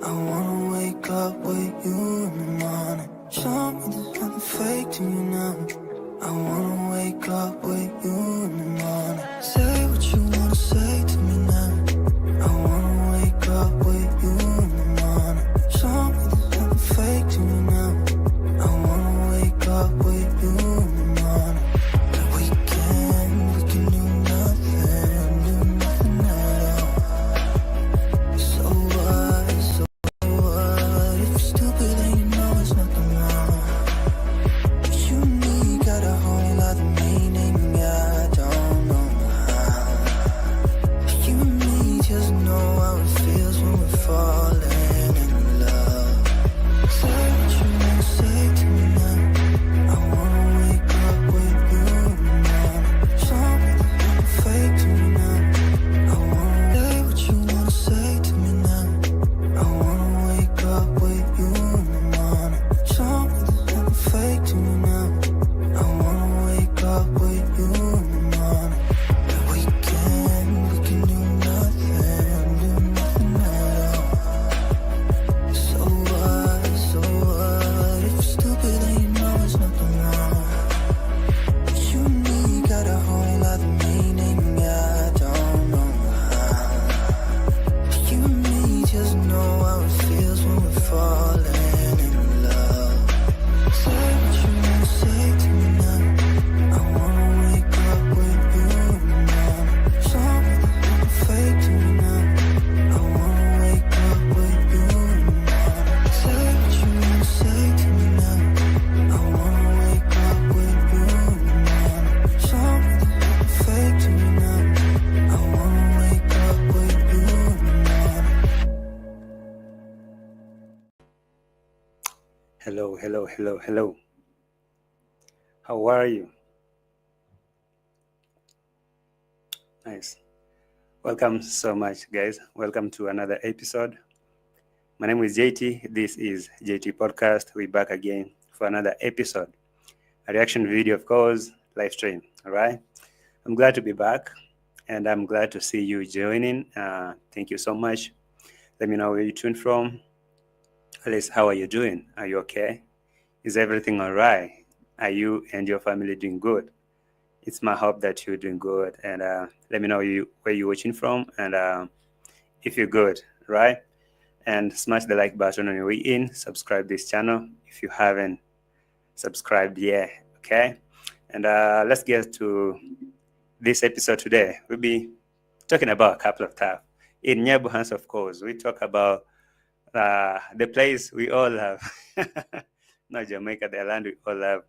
I wanna wake up with you in the morning. Show me there's nothing fake to me now. I wanna wake up with you in the morning. Say what you wanna say to me now. I wanna wake up with you in the morning. Show me there's nothing fake to me now. I wanna wake up with you in the morning. And we can do nothing at all. So what, if you're stupid then you know it's nothing wrong. But you and me got a whole lot of meaning, yeah, I don't know how. You and me just know how it feels when we're falling in love. Say what you wanna say to me now. I wanna wake up with you in the morning. Show me there's nothing fake to me now. I wanna say what you wanna say to me now. I wanna wake up with you in the morning. Show me there's nothing fake to me now. I wanna wake up with you in the morning. And we can do nothing at all. So what, if you're stupid then you know it's nothing wrong. But you and me got a whole lot of meaning, yeah, I don't know how. You and me just know how it feels when we're falling in love. Say what you wanna say to me now. I wanna wake up with you in the morning. Show me there's nothing fake to me now. I wanna wake up with you in the morning. Say what you wanna say to me now. I wanna wake up with you in the morning. Show me there's nothing fake to me now. I wanna wake up with you in the morning. Hello. How are you? Nice. Welcome so much, guys. Welcome to another episode. My name is JT. This is JT Podcast. We're back again for another episode. A reaction video, of course, live stream. All right. I'm glad to be back, and I'm glad to see you joining. Thank you so much. Let me know where you tuned from. Alice, how are you doing? Are you okay? Is everything all right? Are you and your family doing good? It's my hope that you're doing good. And let me know where you're watching from and if you're good, right? And smash the like button on your way in. Subscribe this channel if you haven't subscribed yet, okay? And let's get to this episode today. We'll be talking about a couple of stuff. In Nyabuhans, of course, we talk about the place we all love. Not Jamaica, the land we all love.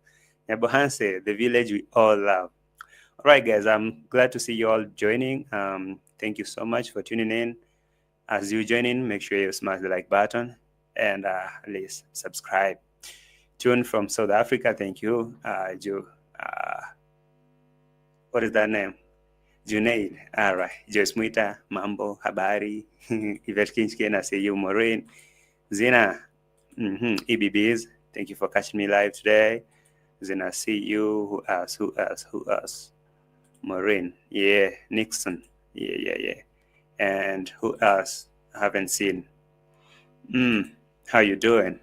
Nyabuhanse, the village we all love. All right, guys, I'm glad to see you all joining. Thank you so much for tuning in. As you join in, make sure you smash the like button and please subscribe. Tune from South Africa, thank you. What is that name? Junaid. All right. Joyce Muita, Mambo, Habari, Yvette Kinchken, I see you, Maureen, Zina, EBBs. Thank you for catching me live today. Zina, see you. Who else? Maureen. Yeah. Nixon. Yeah. And who else? I haven't seen. How you doing?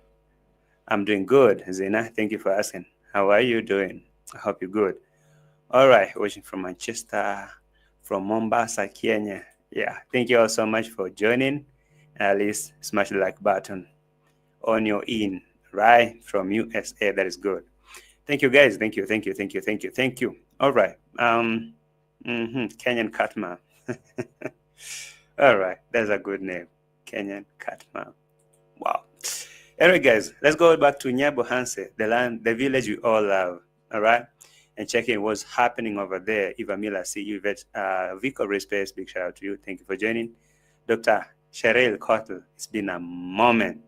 I'm doing good, Zina. Thank you for asking. How are you doing? I hope you're good. All right. Watching from Manchester, from Mombasa, Kenya. Yeah. Thank you all so much for joining. At least smash the like button on your in, right? From USA. That is good. Thank you, guys. Thank you. All right. Kenyan Katma. All right. That's a good name. Kenyan Katma. Wow. Anyway, guys, let's go back to Nyabuhanse, the village we all love. All right. And check in what's happening over there. Eva Miller, see you, Yvette. Vico Respect, big shout out to you. Thank you for joining. Dr. Cheryl Cottle, it's been a moment.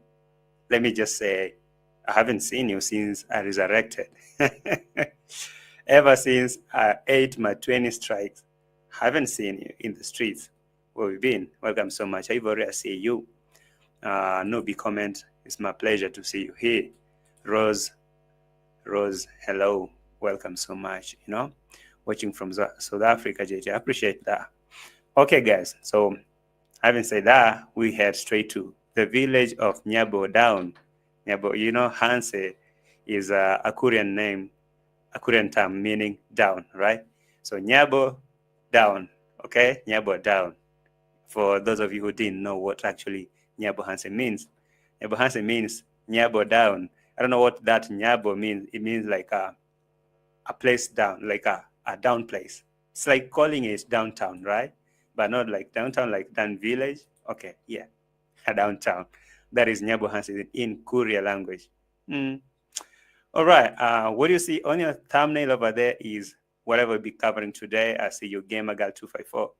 Let me just say, I haven't seen you since I resurrected. Ever since I ate my 20 strikes, haven't seen you in the streets. Where we've been. Welcome so much. Ivory, I see you. No big comment. It's my pleasure to see you here. Rose, hello. Welcome so much, watching from South Africa, JJ. I appreciate that. Okay, guys. So having said that, we head straight to the village of Nyabo down. Nyabo, you know, Hanse is a Korean name, a Korean term meaning down, right? So Nyabo down, okay? Nyabo down. For those of you who didn't know what actually Nyabo Hanse means. Nyabo Hanse means Nyabo down. I don't know what that Nyabo means. It means like a place down, like a down place. It's like calling it downtown, right? But not like downtown, like down village. Okay, yeah, a downtown. That is Nyabo Hanse in Korea language. All right, what you see on your thumbnail over there is whatever we'll be covering today. I see you, Gamer Girl 254.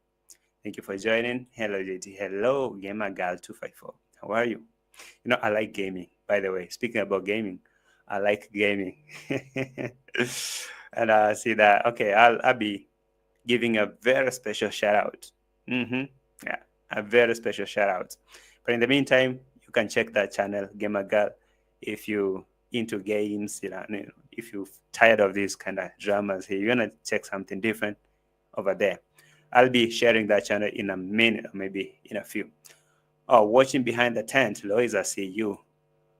Thank you for joining. Hello, JT. Hello, Gamer Girl 254. How are you? You know, I like gaming, by the way. Speaking about gaming, I like gaming. And I see that, okay, I'll be giving a very special shout out. Yeah, a very special shout out. But in the meantime, you can check that channel, Gamer Girl, if you into games, you know, if you're tired of these kind of dramas here, you want to check something different over there. I'll be sharing that channel in a minute, or maybe in a few. Oh, watching behind the tent, Lois, I see you.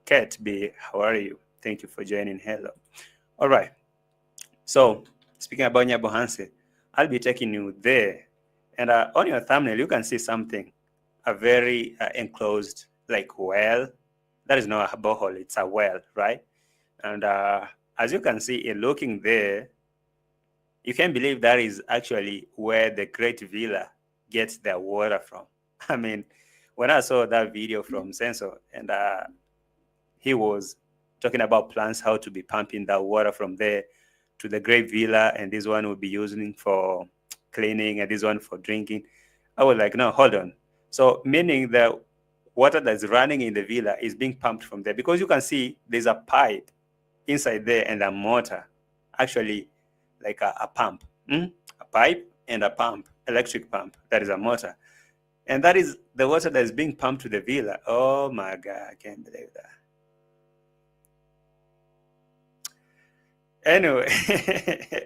Kat B, how are you? Thank you for joining. Hello. All right. So, speaking about Nyabo Hanse, I'll be taking you there. And on your thumbnail, you can see something, a very enclosed, like well. That is not a borehole, it's a well, right? And as you can see, in looking there, you can't believe that is actually where the Great Villa gets their water from. I mean, when I saw that video from Sensor, and he was talking about plans, how to be pumping that water from there to the Great Villa, and this one will be using for cleaning, and this one for drinking. I was like, no, hold on. So meaning the water that's running in the villa is being pumped from there, because you can see there's a pipe inside there and a motor, actually like a pump, a pipe and a pump, electric pump, that is a motor. And that is the water that is being pumped to the villa. Oh my God, I can't believe that.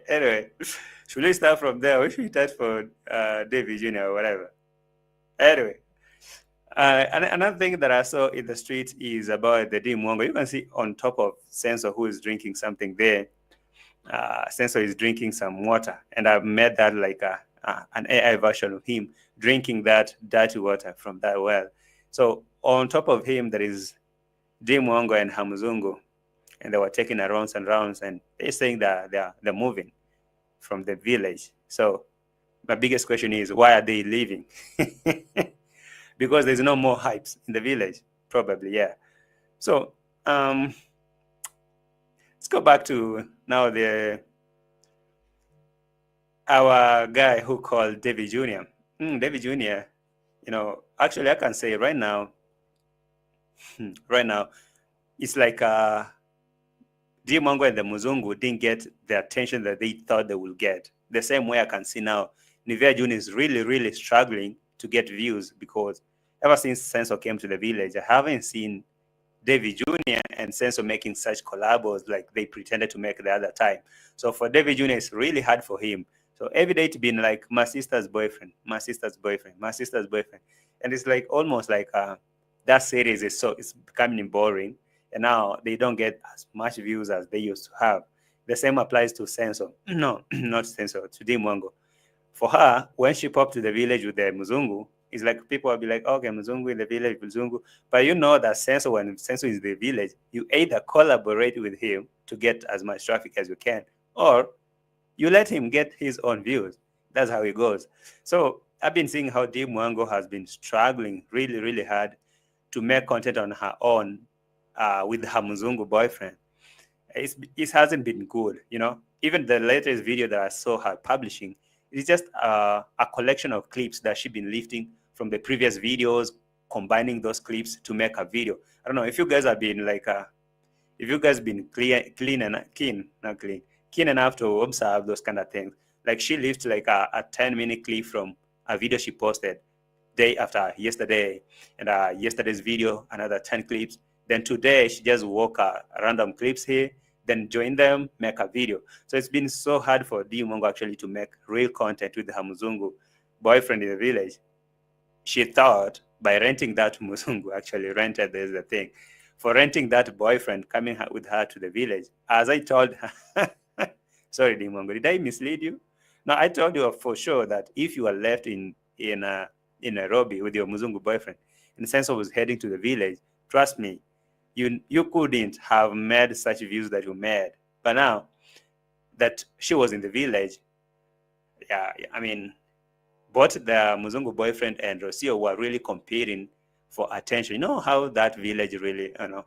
Anyway, should we start from there? We should start for Davy Jr. or whatever. Anyway, another thing that I saw in the street is about the DEE Mwongo. You can see on top of Sensor, who is drinking something there. Sensor is drinking some water, and I've made that like an AI version of him drinking that dirty water from that well. So on top of him, there is DEE Mwongo and Hamuzungu, and they were taking rounds and rounds, and they're saying that they're moving from the village. So my biggest question is, why are they leaving? Because there's no more hypes in the village, probably, yeah. So let's go back to now our guy who called Davy Jr. Davy Jr., you know, actually I can say right now, it's like DEE Mwongo and the Muzungu didn't get the attention that they thought they would get. The same way I can see now, Nivea June is really, really struggling to get views, because ever since Sensor came to the village, I haven't seen Davy Jr. and Sensor making such collabos like they pretended to make the other time. So for Davy Jr., it's really hard for him. So every day it's been like, my sister's boyfriend, my sister's boyfriend, my sister's boyfriend. And it's like almost like that series it's becoming boring. And now they don't get as much views as they used to have. The same applies to Sensor. No, not Sensor, to DEE Mwongo. For her, when she popped to the village with the Muzungu, it's like people will be like, okay, Muzungu in the village, Muzungu. But you know that Sensor, when Sensor is in the village, you either collaborate with him to get as much traffic as you can, or you let him get his own views. That's how it goes. So I've been seeing how DEE Mwongo has been struggling really, really hard to make content on her own with her Muzungu boyfriend. It hasn't been good, you know. Even the latest video that I saw her publishing, it's just a collection of clips that she's been lifting from the previous videos, combining those clips to make a video. I don't know if you guys have been like, if you guys been keen enough to observe those kind of things. Like she lifted like a 10-minute clip from a video she posted day after yesterday, and yesterday's video, another 10 clips. Then today she just walk random clips here, then join them, make a video. So it's been so hard for DEE Mwongo actually to make real content with her Muzungu boyfriend in the village. She thought by renting that Muzungu, actually rented, there's the thing, for renting that boyfriend coming with her to the village. As I told her, sorry, Dimongo, did I mislead you? No, I told you for sure that if you are left in Nairobi with your Muzungu boyfriend, in the sense of was heading to the village, trust me, you couldn't have made such views that you made. But now that she was in the village, yeah, I mean, both the Muzungu boyfriend and Rocio were really competing for attention. You know how that village really, and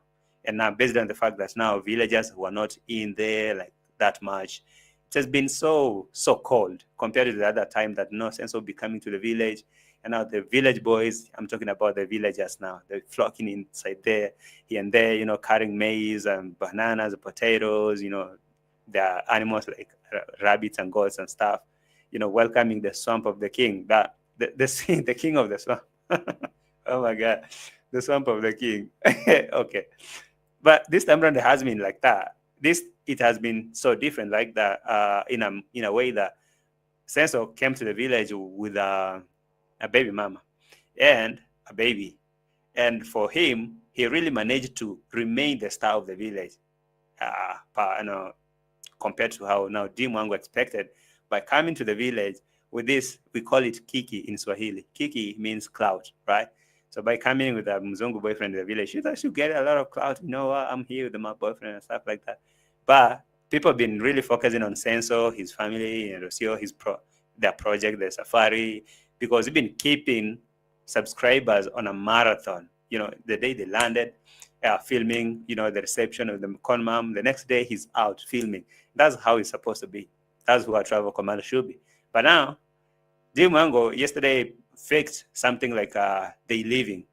now based on the fact that now villagers were not in there like that much, it has been so cold compared to the other time that no sense of becoming to the village. And now the village boys, I'm talking about the villagers now, they're flocking inside there, here and there, carrying maize and bananas, potatoes, the animals like rabbits and goats and stuff, welcoming the swamp of the king, the king of the swamp. Oh my God, the swamp of the king. Okay. But this time around, it has been like that. It has been so different like that, in a way that Senso came to the village with a baby mama and a baby. And for him, he really managed to remain the star of the village, compared to how now Dimwango expected. By coming to the village with this, we call it Kiki in Swahili. Kiki means clout, right? So by coming with a Mzungu boyfriend in the village, she thought she'd get a lot of clout. I'm here with my boyfriend and stuff like that. But people have been really focusing on Senso, his family, and Rocio, their project, the safari, because we've been keeping subscribers on a marathon. The day they landed, filming, the reception of the conmam. The next day, he's out filming. That's how it's supposed to be. That's who a travel commander should be. But now, Dimwango yesterday faked something like they leaving.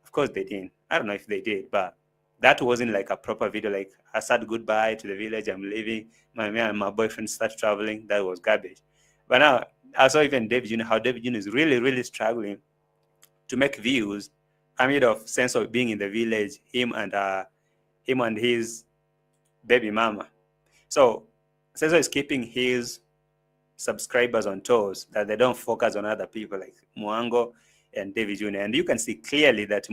Of course they didn't. I don't know if they did, but that wasn't like a proper video. Like, I said goodbye to the village, I'm leaving. Me and my boyfriend start traveling. That was garbage. But now, I saw even David Jr., how David Jr. is really, really struggling to make views amid of sense of being in the village, him and his baby mama. So Senso is keeping his subscribers on toes, that they don't focus on other people like Mwango and David Jr. And you can see clearly that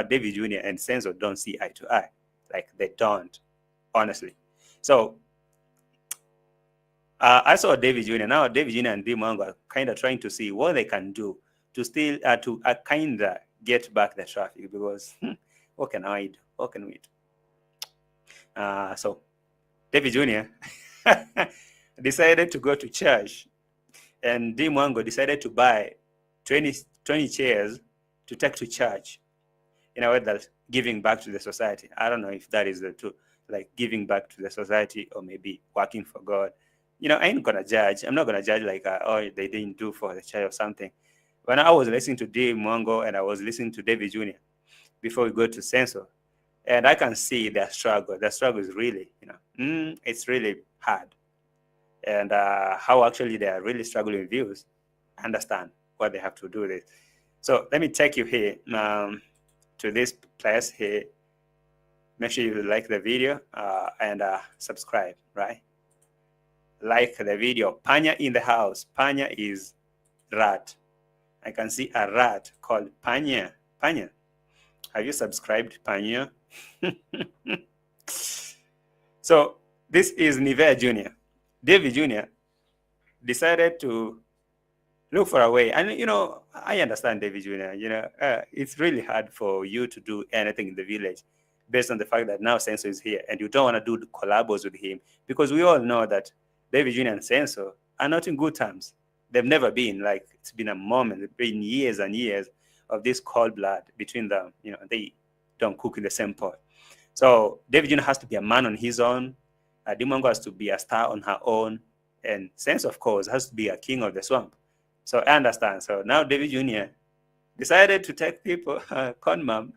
David Jr. and Senso don't see eye to eye. Like, they don't, honestly. So I saw David Jr. Now David Jr. and Mwango are kind of trying to see what they can do to still to kind of get back the traffic, because what can I do? What can we do? So David Jr. decided to go to church, and Dimwango decided to buy 20 chairs to take to church, in a way that's giving back to the society. I don't know if that is the truth, like giving back to the society or maybe working for God. I ain't gonna judge. I'm not gonna judge like, they didn't do for the church or something. When I was listening to Dimwango and I was listening to David Jr. before we go to Senso, and I can see their struggle. Their struggle is really, it's really hard. And how actually they are really struggling with views. Understand what they have to do with it. So let me take you here to this place here. Make sure you like the video and subscribe, right? Like the video. Panya in the house. Panya is rat. I can see a rat called Panya. Panya. Have you subscribed, Panya? So this is Nivea Jr. David Jr. decided to look for a way. And, I understand David Jr., it's really hard for you to do anything in the village based on the fact that now Senso is here and you don't want to do the collabos with him, because we all know that David Jr. and Senso are not in good terms. They've never been. Like, it's been a moment. It's been years and years of this cold blood between them. They don't cook in the same pot. So David Jr. has to be a man on his own. Dimwango has to be a star on her own. And Sense, of course, has to be a king of the swamp. So I understand. So now David Jr. decided to take people, con mom,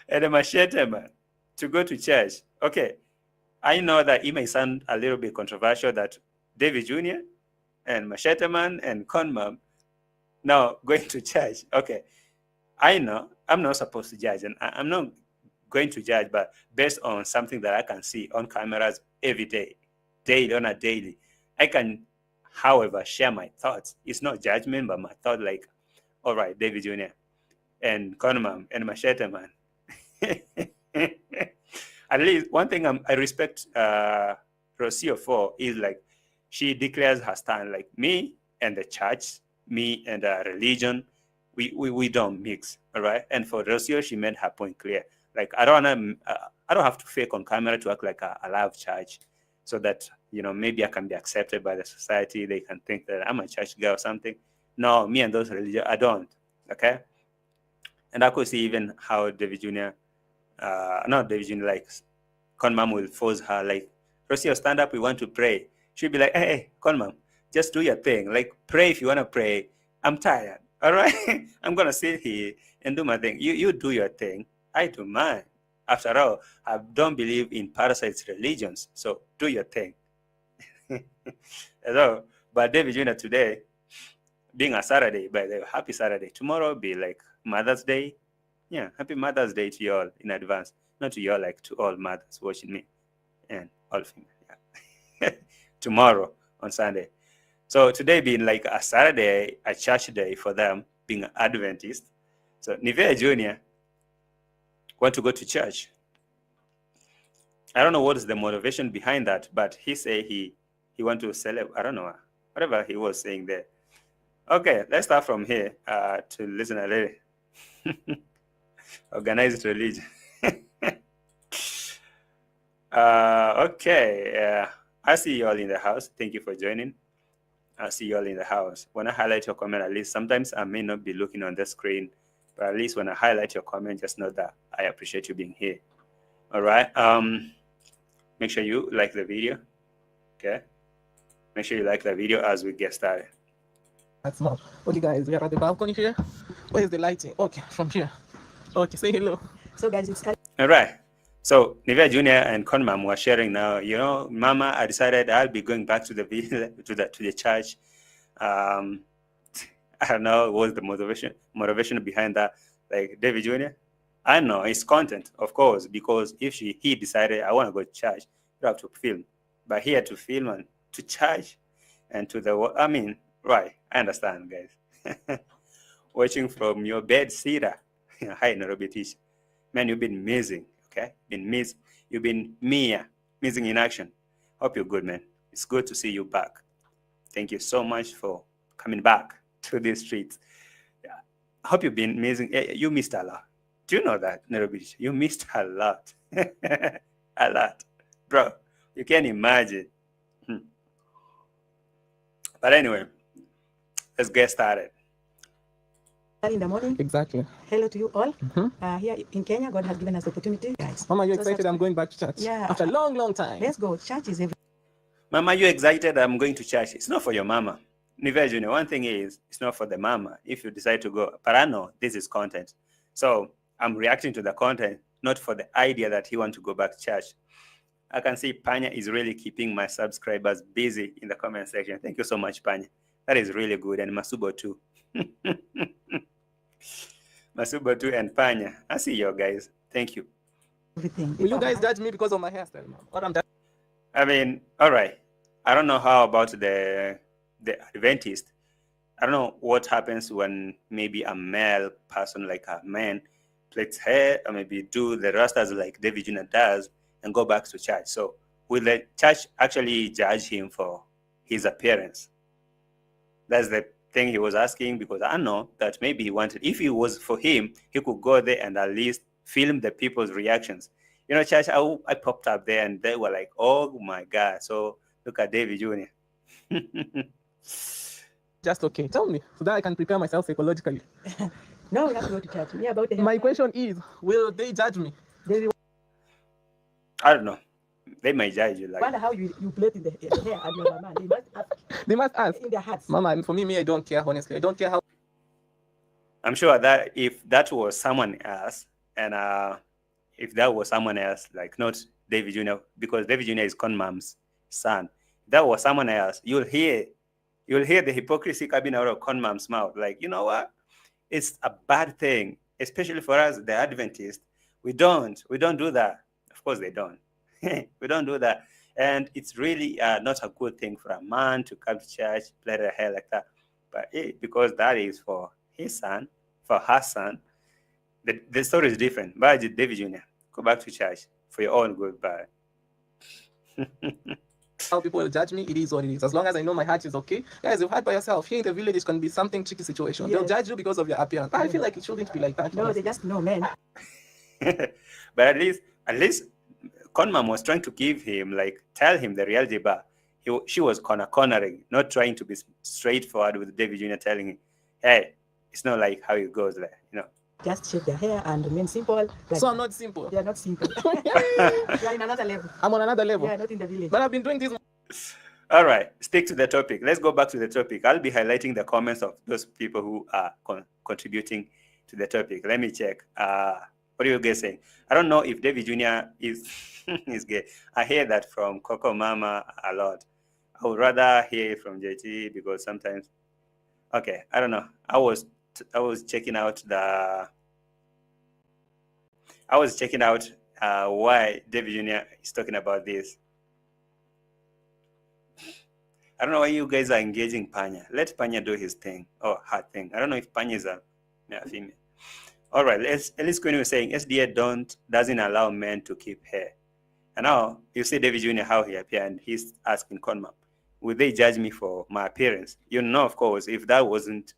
and a machete man, to go to church. Okay, I know that it may sound a little bit controversial that David Jr. and machete man and con mom now going to church. Okay, I know I'm not supposed to judge, and I'm not going to judge, but based on something that I can see on cameras every day, on a daily, I can, however, share my thoughts. It's not judgment, but my thought, like, all right, David Jr. and Conmam and Machete Man. At least one thing I respect Rocio for is like she declares her stand, like me and the church, me and religion, we don't mix, all right. And for Rocio, she made her point clear. Like I don't have to fake on camera to act like I love church, so that maybe I can be accepted by the society. They can think that I'm a church girl or something. No, me and those religion, I don't. Okay. And I could see even how David Jr. Not David Jr. like Conmam will force her, like, Rocio, stand up, we want to pray. She'll be like, hey, Conmam, just do your thing. Like, pray if you want to pray. I'm tired. All right? I'm going to sit here and do my thing. You do your thing. I do mine. After all, I don't believe in parasites religions. So do your thing. So, but David Jr. today, being a Saturday, by the way, happy Saturday. Tomorrow will be like Mother's Day. Yeah, happy Mother's Day to you all in advance. Not to you all, like to all mothers watching me and all female. Yeah. Tomorrow on Sunday. So today being like a Saturday, a church day for them, being an Adventist. So Nivea Jr. want to go to church. I don't know what is the motivation behind that, but he say he want to celebrate. I don't know, whatever he was saying there. Okay, let's start from here to listen a little. Organized religion. Okay, I see you all in the house. Thank you for joining. I see you all in the house. When I highlight your comment, at least sometimes I may not be looking on the screen, but at least when I highlight your comment, just know that I appreciate you being here. All right. Make sure you like the video. Okay. Make sure you like the video as we get started. That's small. Okay, guys, we are at the balcony here. Where is the lighting? Okay, from here. Okay, say hello. So, guys, it's all right. So Nivea Jr. and Conmam were sharing now. Mama, I decided I'll be going back to the to the church. I don't know what was the motivation behind that. Like David Jr. I know it's content, of course, because if he decided I want to go to church, you have to film. But he had to film and to church and to the right. I understand, guys. Watching from your bed sitter. Hi, Nairobi teacher. Man, you've been amazing. Okay, you've been amazing in action. Hope you're good, man. It's good to see you back. Thank you so much for coming back to the streets. Hope you've been amazing. You missed a lot. Do you know that, Nairobi? You missed a lot. A lot. Bro, you can't imagine. But anyway, let's get started. In the morning. Exactly. Hello to you all. Here in Kenya, God has given us the opportunity, guys. Mama, you excited? I'm going back to church. Yeah. After a long time. Let's go. Church is every. Mama, you excited? I'm going to church. It's not for your mama. Nivea Jr., one thing is, it's not for the mama if you decide to go. But I know this is content. So I'm reacting to the content, not for the idea that he wants to go back to church. I can see Panya is really keeping my subscribers busy in the comment section. Thank you so much, Panya. That is really good. And Masubo too. Masubo too and Panya. I see you guys. Thank you. Everything. Will you guys judge me because of my hairstyle, Mom? What I'm all right. I don't know how about the Adventist. I don't know what happens when maybe a male person, like a man, plaits hair or maybe do the rastas like David Jr. does and go back to church. So will the church actually judge him for his appearance? That's the thing he was asking, because I know that maybe he wanted, if it was for him, he could go there and at least film the people's reactions. Church, I popped up there and they were like, oh my God. So look at David Jr. Just okay. Tell me, so that I can prepare myself psychologically. No, we have to go to church. Yeah, about the My question is, will they judge me? I don't know. They might judge you. Like, wonder how you plait in the hair and your mama. They must ask. In their hearts. Mama, for me, I don't care, honestly. I don't care how. I'm sure that if that was someone else, and if that was someone else, like not David Jr., because David Jr. is Conmam's son, if that was someone else, you'll hear the hypocrisy coming out of Conmam's mouth. Like, you know what? It's a bad thing, especially for us, the Adventists. We don't do that. Of course, they don't. We don't do that. And it's really not a good thing for a man to come to church, plait their hair like that. But because that is for his son, for her son, the story is different. Bye, David Jr. Go back to church for your own good. Bye. How people will judge me, it is what it is. As long as I know my heart is okay. Guys, you've heard by yourself, here in the village, it can be something tricky situation. They'll judge you because of your appearance. I feel like it shouldn't be like that. No, they just know, man. But at least Conmam was trying to give him, like, tell him the reality, but she was cornering, not trying to be straightforward with David Jr. telling him, hey, it's not like how it goes there, you know. Just shave their hair and remain simple. Like, So I'm not simple. they are not simple. They are in another level. I'm on another level. Yeah, not in the village. But I've been doing this. All right, stick to the topic. Let's go back to the topic. I'll be highlighting the comments of those people who are contributing to the topic. Let me check. What are you guys saying? I don't know if David Jr. is is gay. I hear that from Coco Mama a lot. I would rather hear it from JT because sometimes. Okay, I don't know. I was checking out why David Jr. is talking about this. I don't know why you guys are engaging Panya. Let Panya do his thing or her thing. I don't know if Panya is a female. All right, Ellis Queen was saying SDA doesn't allow men to keep hair. And now you see David Jr. how he appeared, and he's asking Conmam, would they judge me for my appearance? You know, of course, if that wasn't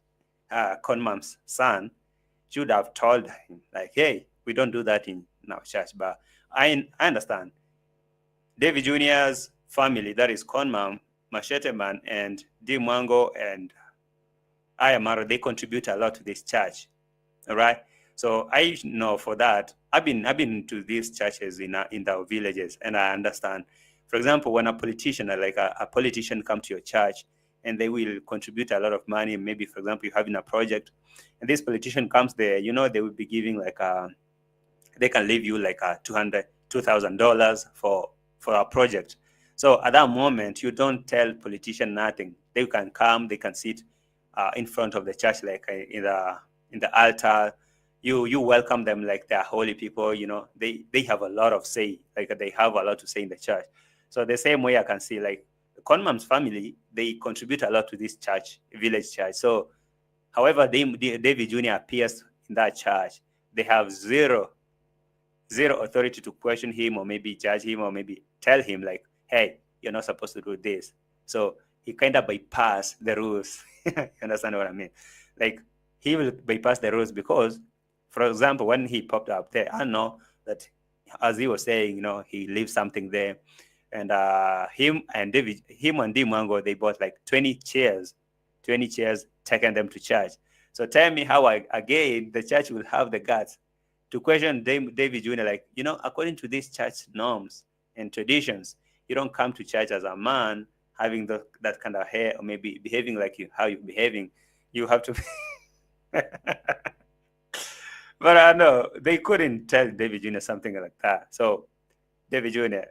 Conmam's son, she would have told him, like, hey, we don't do that in our church. But I understand. David Jr.'s family, that is Conmam, Machete Man, and D. Mwango, and Ayamaro, they contribute a lot to this church. All right? So I know for that. I've been to these churches in the villages, and I understand. For example, when a politician, like a politician, come to your church, and they will contribute a lot of money. Maybe, for example, you're having a project, and this politician comes there. You know, they will be giving like they can leave you like $2,000 for a project. So at that moment, you don't tell politician nothing. They can come, they can sit in front of the church, like in the altar. You welcome them like they're holy people. You know, they have a lot of say, like they have a lot to say in the church. So the same way I can see, like Conmam's family, they contribute a lot to this church, village church. So, however, David Jr. appears in that church, they have zero authority to question him or maybe judge him or maybe tell him like, hey, you're not supposed to do this. So he kind of bypass the rules. You understand what I mean? Like he will bypass the rules because, for example, when he popped up there, I know that as he was saying, you know, he leaves something there. And him and D. Mwango, they bought like 20 chairs, taking them to church. So tell me how again the church will have the guts to question David Jr. like, you know, according to these church norms and traditions, you don't come to church as a man having that kind of hair or maybe behaving like how you're behaving. You have to. But I know they couldn't tell David Jr. something like that. So David Jr.,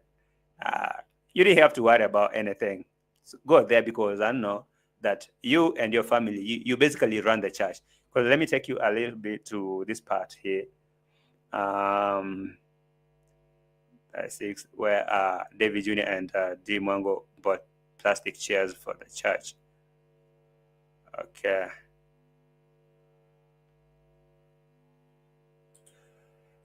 you didn't have to worry about anything. So go there because I know that you and your family, you basically run the church. Because let me take you a little bit to this part here. 6, where David Jr. and D. Mwango bought plastic chairs for the church. Okay.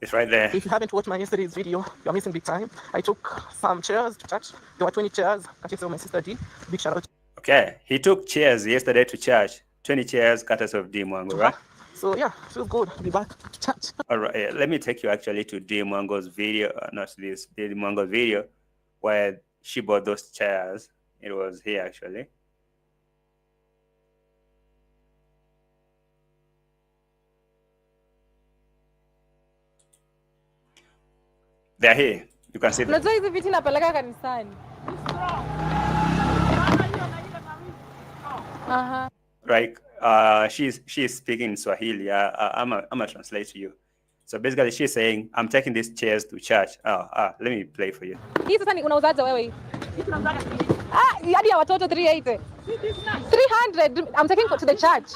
It's right there. If you haven't watched my yesterday's video, you're missing big time. I took some chairs to church. There were 20 chairs. Courtesy of my sister D. Big shout out. Okay. He took chairs yesterday to church. 20 chairs, courtesy of D. Mwango, right? So yeah, feels good to be back to church. All right. Let me take you actually to D. Mwango's video, not this, D. Mwango's video, where she bought those chairs. It was here actually. They're here. You can see them. Unajua hizi viti napeleka kanisani. Right. She's speaking in Swahili. I'm a translate to you. So basically she's saying, I'm taking these chairs to church. Let me play for you. Hii sasa ni unauzaje wewe hii? Hadi ya watoto 380. 300 I'm taking to the church.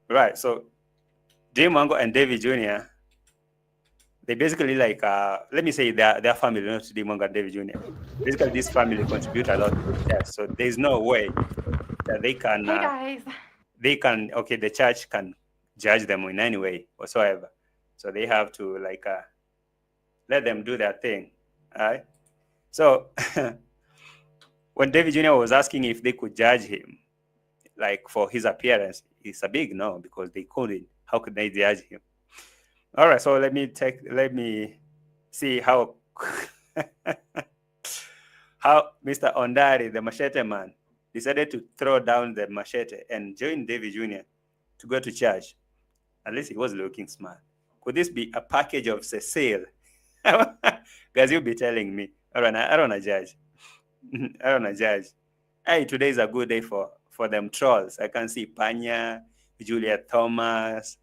Right. So D. Mwango and David Jr., they basically like, let me say their family, not D. Mwango and David Jr. Basically, this family contribute a lot to the church. So there's no way that they can, Hey guys. okay, the church can judge them in any way whatsoever. So they have to like let them do their thing. All right. So when David Jr. was asking if they could judge him, like for his appearance, it's a big no, because they couldn't. How could they judge him? All right, so let me see how how Mr. Ondari, the machete man, decided to throw down the machete and join David Jr. to go to church. At least he was looking smart. Could this be a package of Cecile? Guys, you'll be telling me. I don't wanna judge. I don't wanna judge. Hey, today is a good day for them trolls. I can see Panya, Juliet Thomas,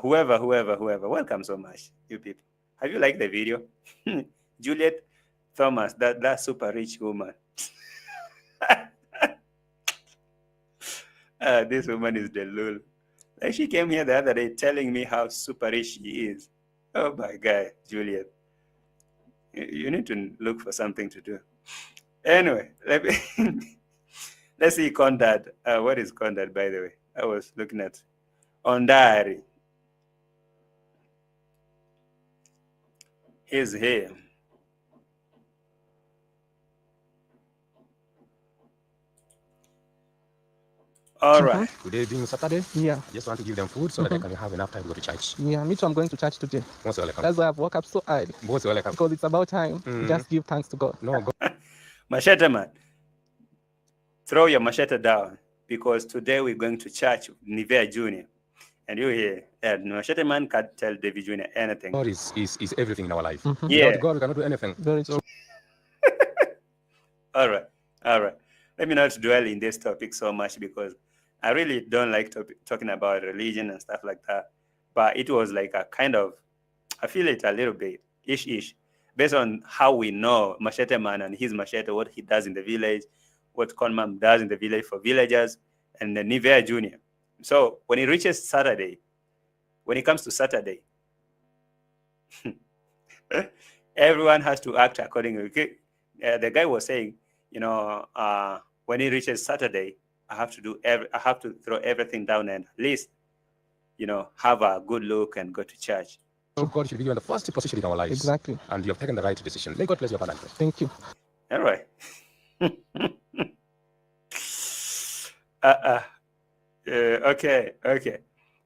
whoever. Welcome so much, you people. Have you liked the video? Juliet Thomas, that super rich woman. This woman is the lul. Like, she came here the other day telling me how super rich she is. Oh my God, Juliet. You need to look for something to do. Anyway, let's see Condad. What is Condad, by the way? I was looking at Ondari. He's here. All right. Today being Saturday, Yeah. just want to give them food so that they can have enough time to go to church. Yeah, me too. I'm going to church today. Most welcome. That's why I've woke up so early. Most welcome. Because it's about time. Just give thanks to God. No, go. Machete man, throw your machete down, because today we're going to church with Nivea Jr. And you here, Machete man can't tell David Jr. anything. God is everything in our life. Yeah. Without God, we cannot do anything. Very true. All right. Let me not dwell in this topic so much, because I really don't like talking about religion and stuff like that. But it was like a kind of, I feel it a little bit, ish, based on how we know Machete Man and his machete, what he does in the village, what Conman does in the village for villagers, and the Nivea Jr. So when it reaches Saturday, when it comes to Saturday, everyone has to act accordingly. Okay? The guy was saying, when it reaches Saturday, I have to throw everything down and at least, have a good look and go to church. So God should be given the first position in our lives. Exactly. And you have taken the right decision. May God bless your father. Thank you. All right. Okay.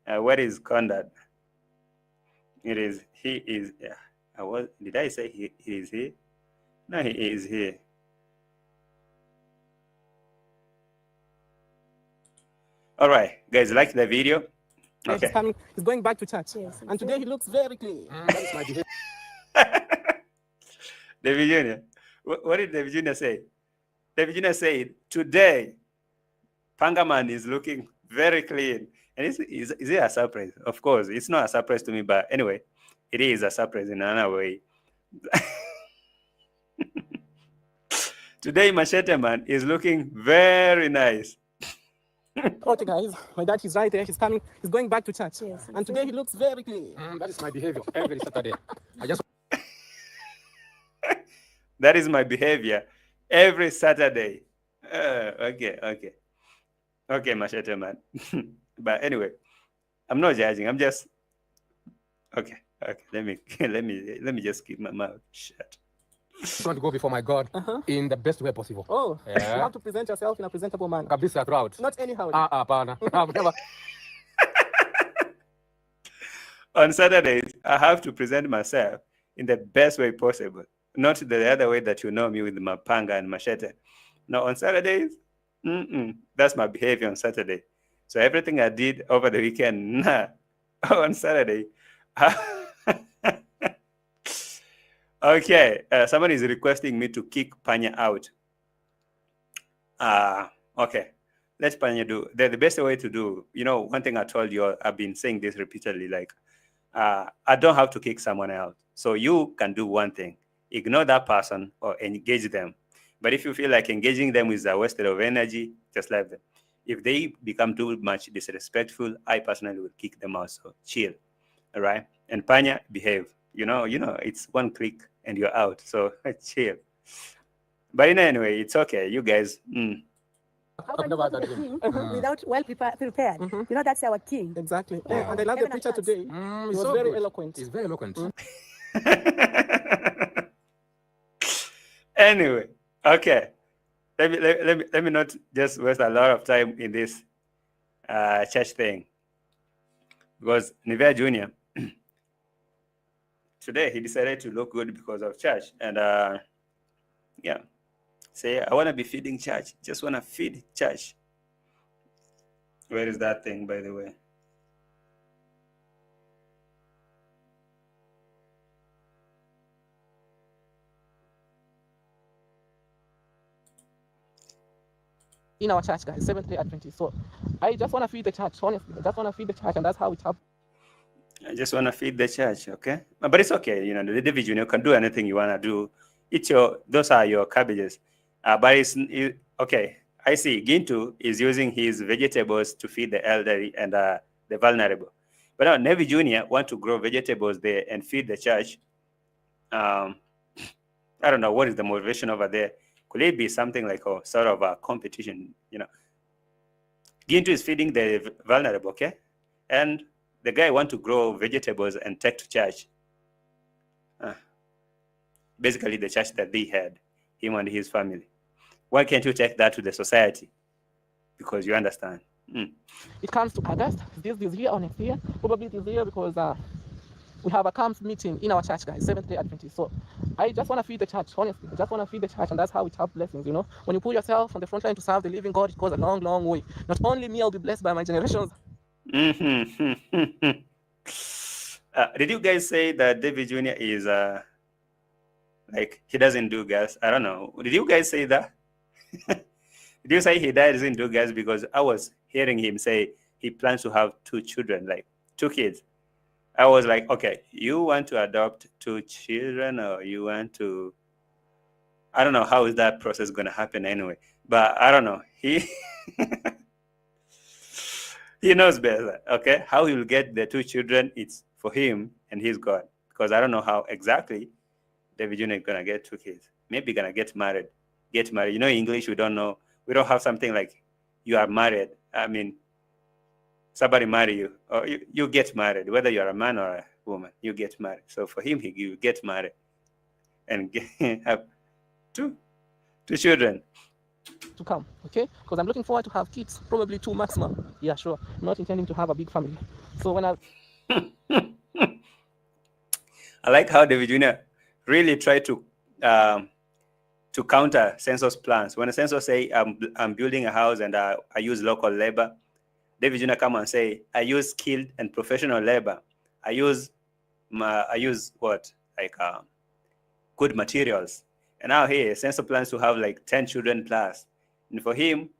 What is Condad? He is. Did I say he is here? No, he is here. All right, guys, like the video? Okay. He's going back to church. Yes, and today he looks very clean. That is my behavior. David Jr. What did David Jr. say? David Jr. said, today, Pangaman is looking very clean. And is it a surprise? Of course, it's not a surprise to me, but anyway, it is a surprise in another way. Today, Machete Man is looking very nice. Okay, guys, my dad is right there. He's coming. He's going back to church. Yes, and today he looks very clean. That is my behavior every Saturday. I just That is my behavior every Saturday. Okay, Machete Man. But anyway, I'm not judging. I'm just okay. Let me just keep my mouth shut. want to go before my God in the best way possible. Oh, Yeah. you have to present yourself in a presentable manner. Kabisa throughout. Not anyhow. Pana. I've never. On Saturdays, I have to present myself in the best way possible, not the other way that you know me with my panga and machete. No, on Saturdays, that's my behavior on Saturday. So everything I did over the weekend, on Saturday. Okay, someone is requesting me to kick Panya out. Okay, let Panya do. The best way to do, one thing I told you, I've been saying this repeatedly, like, I don't have to kick someone out. So you can do one thing, ignore that person or engage them. But if you feel like engaging them is a waste of energy, just leave them. If they become too much disrespectful, I personally will kick them out. So chill, all right? And Panya, behave. It's one click and you're out. So chill. But anyway, it's okay. You guys. How I've can never you had go that to the dream. king without prepared? You know, that's our king. Exactly. Yeah. And I love the preacher Chats. today. Mm, He it's was so very good. eloquent. He's very eloquent. Anyway, okay. Let me not just waste a lot of time in this church thing, because Nivea Junior today he decided to look good because of church, and yeah, say I want to be feeding church, just want to feed church. Where is that thing, by the way? In our church, guys, Seventh-day Adventist. So I just want to feed the church, honestly. I just want to feed the church, and that's how it happens. I just want to feed the church, okay? But it's okay, you know, the division, you can do anything you want to do. Those are your cabbages. But okay, I see Gintu is using his vegetables to feed the elderly and the vulnerable. But now Navy Junior want to grow vegetables there and feed the church. I don't know, what is the motivation over there? Could it be something like a sort of a competition, you know? Gintu is feeding the vulnerable, okay? And the guy want to grow vegetables and take to church. Basically the church that they had, him and his family. Why can't you take that to the society? Because you understand. It comes to August, this year or next year, probably this year, because we have a camp meeting in our church, guys, Seventh-day Adventist. So I just want to feed the church, honestly. I just want to feed the church, and that's how it have blessings, you know. When you put yourself on the front line to serve the living God, it goes a long, long way. Not only me, I'll be blessed by my generations. Did you guys say that David Jr. is like he doesn't do gas? I don't know. Did you guys say that? Did you say he doesn't do gas? Because I was hearing him say he plans to have 2 children, like 2 kids. I was like, okay, you want to adopt 2 children, or you want to? I don't know how is that process going to happen anyway. But I don't know. He knows better. Okay, how he'll get the 2 children, it's for him and his God. Because I don't know how exactly David Jr. is gonna get 2 kids. Maybe gonna get married. You know, in English we don't know. We don't have something like you are married. I mean, somebody marry you, or you get married, whether you're a man or a woman, you get married. So for him, he get married and have two children. To come, okay? Because I'm looking forward to have kids, probably 2 maximum. Yeah, sure. I'm not intending to have a big family. So when I like how David Jr. really tried to counter census plans. When the census say I'm building a house and I use local labor, David Jr. come and say I use skilled and professional labor. I use what, like good materials. And now here census plans to have like 10 children plus, and for him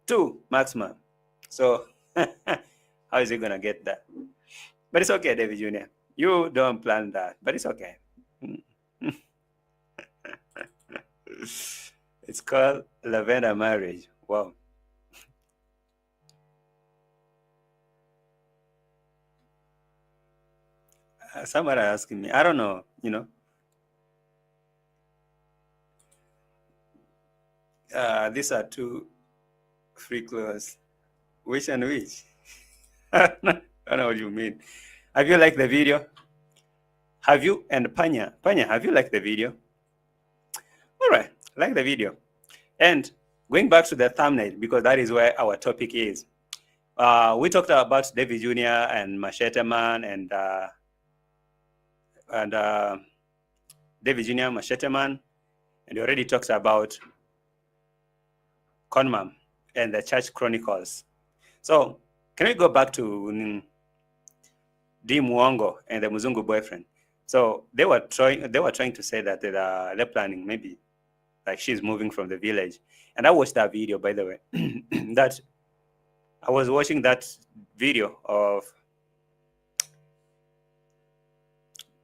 2 maximum. So how is he gonna get that? But it's okay, David Jr. You don't plan that, but it's okay. It's called lavender marriage. Wow. Somebody asking me, I don't know, you know. These are 2 free clothes. Which and which? I don't know what you mean. Have you liked the video? Have you? And Panya, have you liked the video? All right, like the video. And going back to the thumbnail, because that is where our topic is. We talked about David Jr. and Machete Man and David Jr., Machete Man, and we already talked about Conmam and the Church Chronicles. So can we go back to D. Mwongo and the Muzungu boyfriend? So they were trying to say that they're planning, maybe like she's moving from the village. And I watched that video, by the way. That I was watching that video of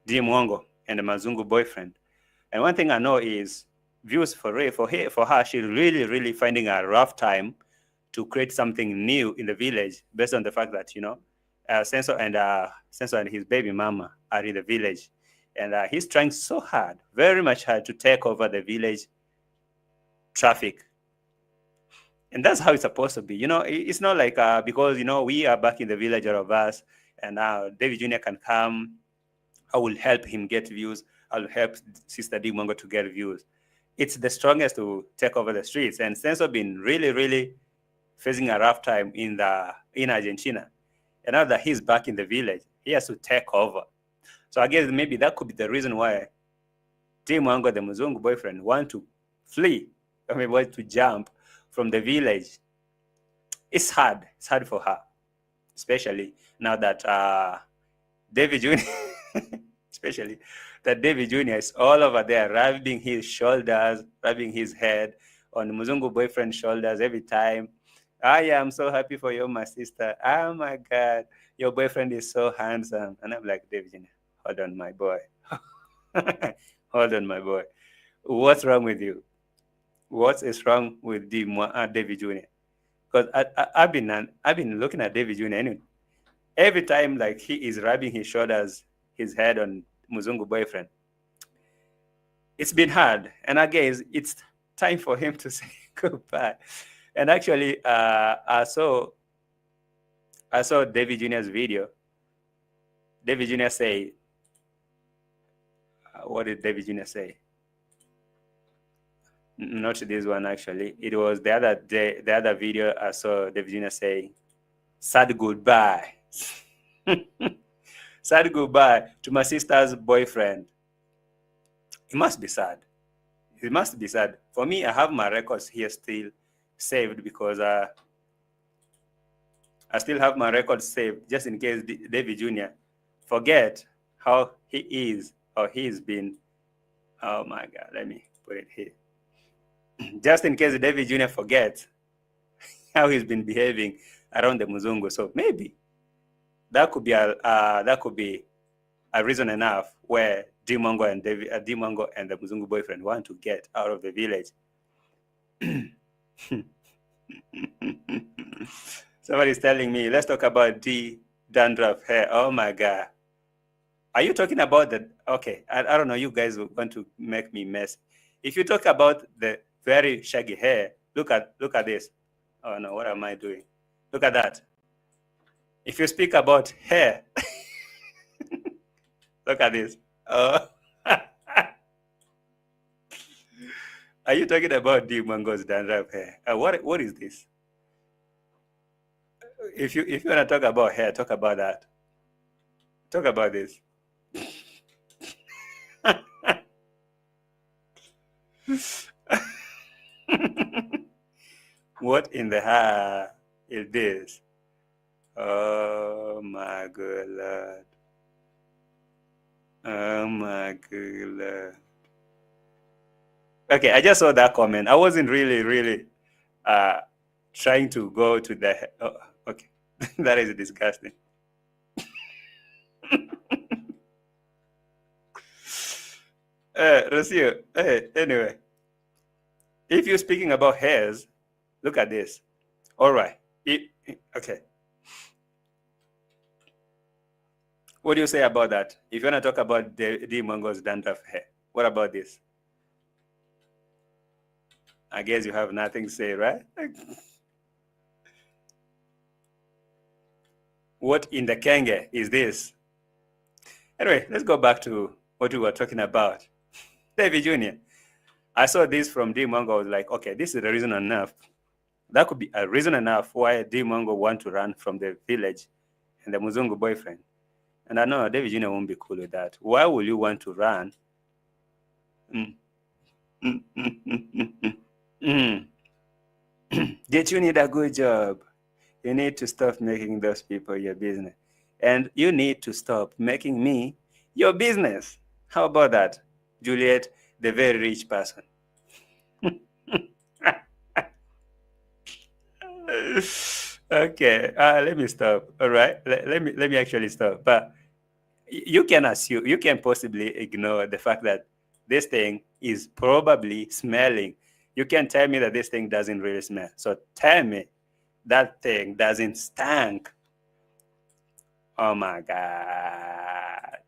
D. Mwongo and the Muzungu boyfriend. And one thing I know is views for her, she's really finding a rough time to create something new in the village, based on the fact that, you know, Sensor and his baby mama are in the village, and he's trying so hard, very much hard, to take over the village traffic. And that's how it's supposed to be. It's not like because we are back in the village, all of us, and now David Jr. can come. I will help him get views. I'll help Sister D Mongo to get views. It's the strongest to take over the streets. And Senso been really, really facing a rough time in Argentina. And now that he's back in the village, he has to take over. So I guess maybe that could be the reason why D Mongo, the Muzungu boyfriend, want to flee. I mean, want to jump from the village. It's hard. It's hard for her, especially now that David Jr. especially that David Jr. is all over there, rubbing his shoulders, rubbing his head on the Muzungu boyfriend's shoulders every time. I am so happy for you, my sister. Oh my God, your boyfriend is so handsome. And I'm like, David Jr., hold on, my boy. Hold on, my boy. What's wrong with you? What is wrong with David Jr.? Because I've been looking at David Jr. anyway. Every time, like, he is rubbing his shoulders, his head on Muzungu boyfriend. It's been hard, and I guess it's time for him to say goodbye. And actually, I saw David Jr.'s video. David Jr. say, what did David Jr. say? Not this one, actually. It was the other day, the other video I saw David Jr. say, sad goodbye. Sad goodbye to my sister's boyfriend. It must be sad. It must be sad. For me, I have my records here still saved because I still have my records saved just in case David Jr. forget how he is or he's been. Oh my God, let me put it here. Just in case David Jr. forgets how he's been behaving around the Muzungu. So maybe that could be a reason enough where D Mongo and the Muzungu boyfriend want to get out of the village. Somebody's telling me, let's talk about D dandruff hair. Oh my God. Are you talking about the, okay, I don't know, you guys want to make me mess. If you talk about the very shaggy hair, look at this. Oh no, what am I doing? Look at that. If you speak about hair, look at this. Oh. Are you talking about D Mongo's dandruff hair? What is this? If you want to talk about hair, talk about that. Talk about this. What in the heck is this? Oh my good Lord. Oh my good Lord. Okay, I just saw that comment. I wasn't really trying to go to the. Oh, okay, that is disgusting. Rocio, anyway, if you're speaking about hairs, look at this. All right. Okay. What do you say about that? If you want to talk about D Mongo's dandruff hair, what about this? I guess you have nothing to say, right? What in the kenge is this? Anyway, let's go back to what we were talking about. David Jr. I saw this from D Mongo. I was like, okay, this is the reason enough. That could be a reason enough why D Mongo want to run from the village and the Muzungu boyfriend. And I know David Jr. won't be cool with that. Why will you want to run? Did you need a good job? You need to stop making those people your business. And you need to stop making me your business. How about that, Juliet, the very rich person? Okay, let me stop. All right, let me actually stop. But you can assume, you can possibly ignore the fact that this thing is probably smelling. You can tell me that this thing doesn't really smell. So tell me that thing doesn't stink. Oh my God.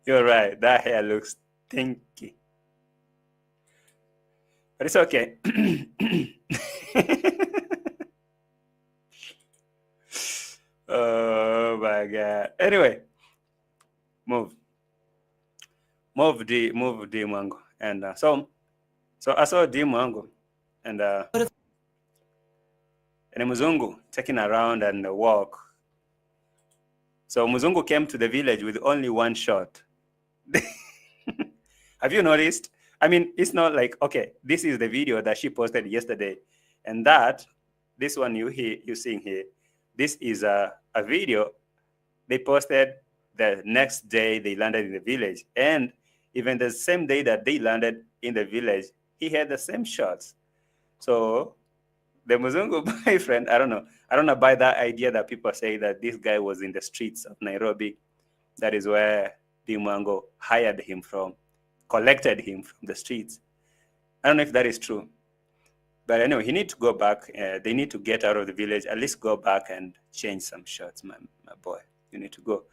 You're right. That hair looks stinky. But it's okay. Oh my God. Anyway, move D Mwango. And so I saw D Mwango and Muzungu taking around and walk. So Muzungu came to the village with only one shot. Have you noticed? I mean, it's not like, okay, this is the video that she posted yesterday. And this one you're seeing here, this is a video they posted the next day they landed in the village. And even the same day that they landed in the village, he had the same shots. So the Muzungu boyfriend, I don't know by that idea that people say that this guy was in the streets of Nairobi. That is where Dimwango hired him from, collected him from the streets. I don't know if that is true. But anyway, he need to go back. They need to get out of the village, at least go back and change some shots, my boy. You need to go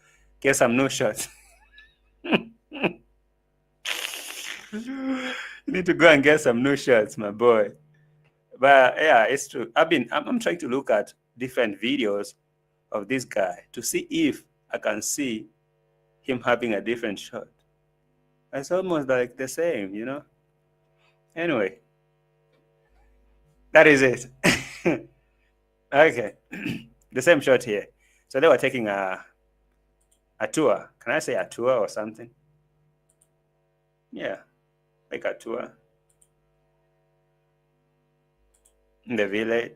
get some new shots. You need to go and get some new shots, my boy. But yeah, it's true. I'm trying to look at different videos of this guy to see if I can see him having a different shot. It's almost like the same, you know? Anyway, that is it. Okay. The same shot here. So they were taking a tour. Can I say a tour or something? Yeah, like a tour in the village.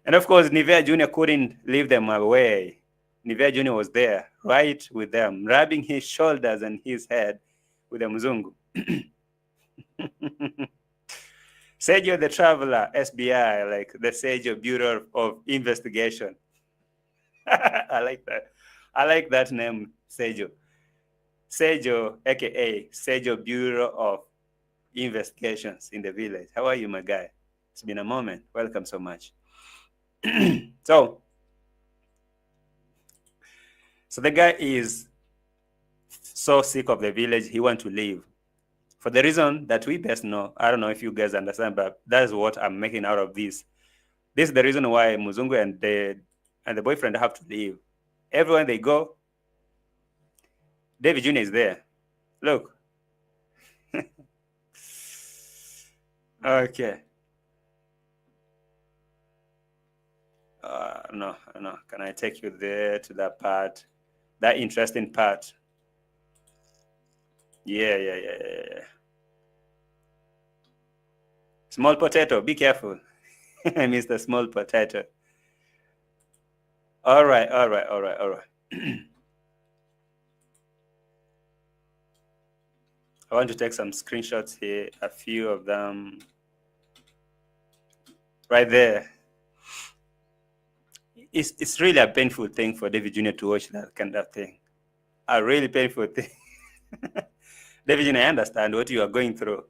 And of course, Nivea Jr. couldn't leave them away. Nivea Jr. was there, right with them, rubbing his shoulders and his head with the Mzungu. Sergio the Traveler, SBI, like the Sergio Bureau of Investigation. I like that. I like that name, Sergio. Sergio, aka Sergio Bureau of Investigations in the village. How are you, my guy? It's been a moment. Welcome so much. So the guy is so sick of the village, he wants to leave. For the reason that we best know. I don't know if you guys understand, but that's what I'm making out of this. This is the reason why Muzungu and the boyfriend have to leave. Everywhere they go, David Jr. is there. Look. Okay. No. Can I take you there to that part? That interesting part. Yeah. Small potato, be careful. Mr. Small Potato. All right. I want to take some screenshots here, a few of them. Right there. It's really a painful thing for David Jr. to watch that kind of thing. A really painful thing. David Jr., I understand what you are going through.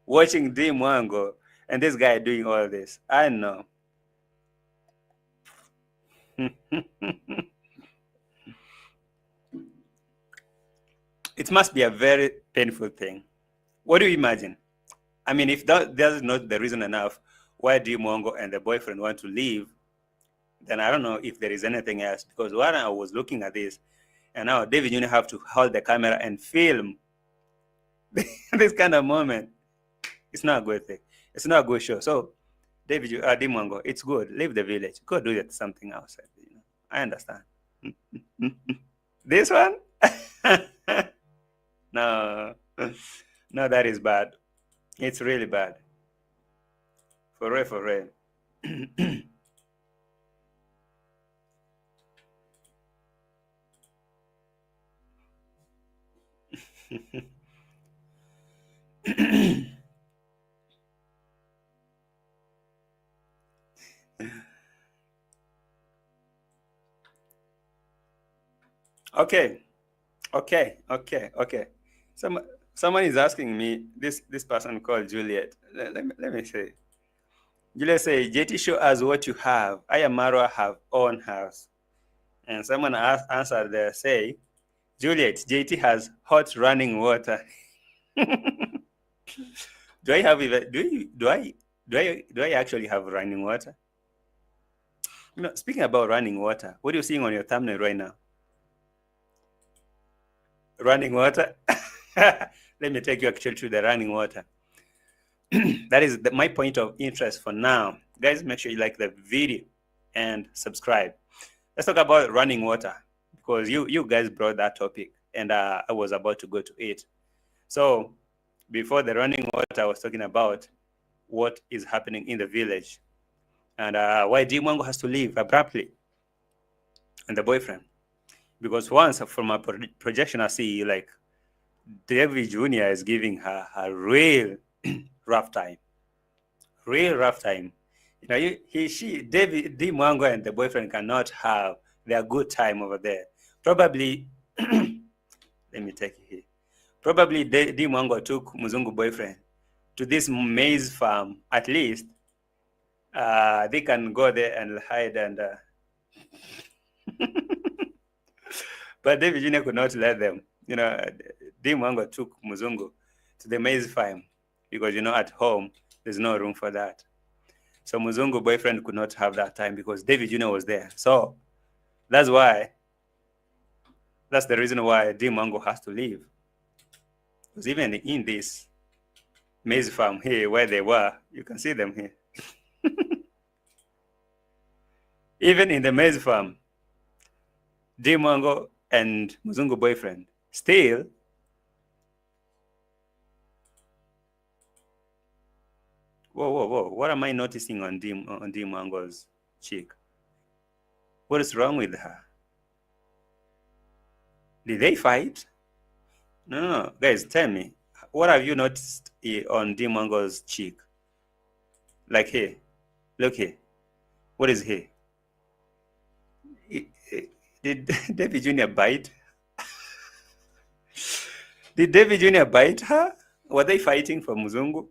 Watching D Mwango and this guy doing all this. I know. It must be a very painful thing. What do you imagine? I mean, if that is not the reason enough why D Mwango and the boyfriend want to leave, then I don't know if there is anything else. Because when I was looking at this, and now David Jr. have to hold the camera and film this kind of moment. It's not a good thing. It's not a good show. So, D Mwango, it's good. Leave the village. Go do something else. You know? I understand. This one? No, that is bad. It's really bad. For real. Okay. Someone is asking me, this person called Juliet. Let me say. Juliet say, JT, show us what you have. I and MARWA have own house. And someone answered there, say, Juliet, JT has hot running water. Do I have even do I actually have running water? You know, speaking about running water, what are you seeing on your thumbnail right now? Running water. Let me take you actually to the running water. That is my point of interest for now. Guys, make sure you like the video and subscribe. Let's talk about running water, because you guys brought that topic and I was about to go to it. So before the running water, I was talking about what is happening in the village and why D Mwango has to leave abruptly and the boyfriend. Because once from a projection, I see like Davy Jr. is giving her a real rough time. Real rough time. You know, D Mwango and the boyfriend cannot have their good time over there. Probably, let me take it here. Probably D Mwango took Muzungu boyfriend to this maize farm. At least they can go there and hide and. But David Jr. could not let them. You know, D Mwango took Muzungu to the maize farm because, you know, at home there's no room for that. So Muzungu boyfriend could not have that time because David Jr. was there. So that's the reason why D Mwango has to leave. Because even in this maize farm here where they were, you can see them here. Even in the maize farm, D Mwango and Muzungu boyfriend still whoa, what am I noticing on D Mwango's cheek? What is wrong with her? Did they fight? No, guys, tell me, what have you noticed on D Mwango's cheek? Like here, look here, what is here? Did David Jr. bite? Did David Jr. bite her? Were they fighting for Muzungu?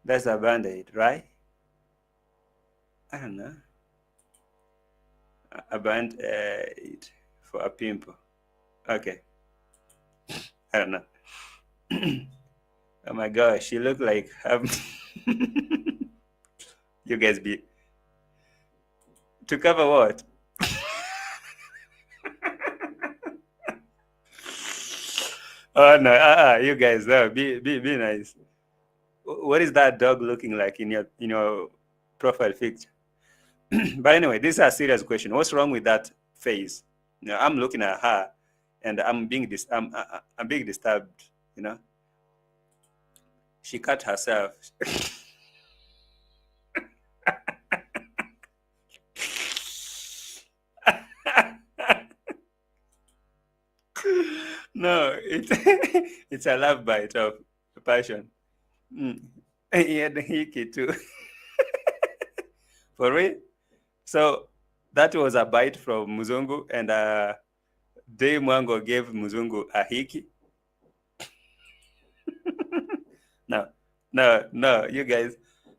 That's a band-aid, right? I don't know. A band-aid for a pimple. Okay. I don't know. Oh my gosh, she looked like you guys be to cover what? Oh no, you guys, be nice. What is that dog looking like in your profile picture? But anyway, this is a serious question. What's wrong with that face? You know, I'm looking at her, and I'm being disturbed. You know, she cut herself. No, it's a love bite of passion. He had the hickey too. For real? So that was a bite from Muzungu, and D Mwango gave Muzungu a hickey. No, you guys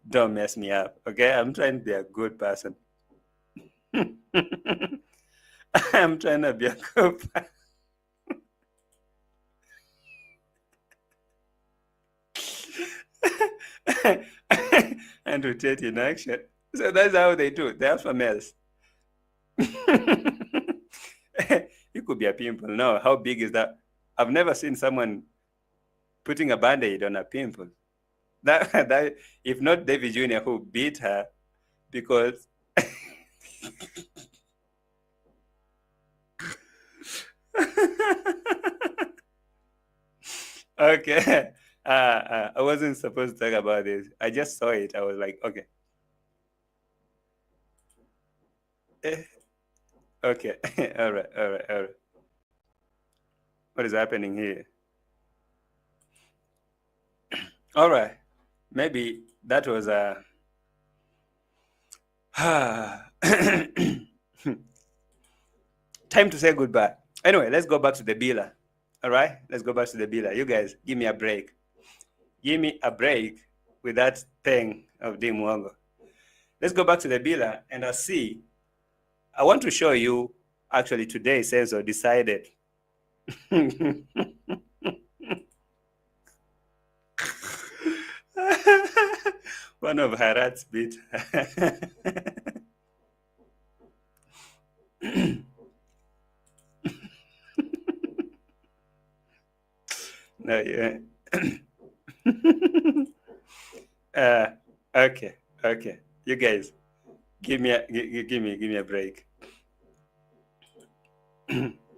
don't mess me up, okay? I'm trying to be a good person. I'm trying to be a good person. And rotate in action. So that's how they do. The alpha males. You could be a pimple. No, how big is that? I've never seen someone putting a band-aid on a pimple. That if not David Jr. who beat her because okay. I wasn't supposed to talk about this. I just saw it. I was like, okay. Okay. All right. What is happening here? All right. Maybe that was a time to say goodbye. Anyway, let's go back to the Bila. All right, let's go back to the Bila. You guys, give me a break. Give me a break with that thing of D Mwango. let's go back to the biller and see. I want to show you actually today Sensor decided one of her rats bit. No, yeah. Okay. You guys, give me a break.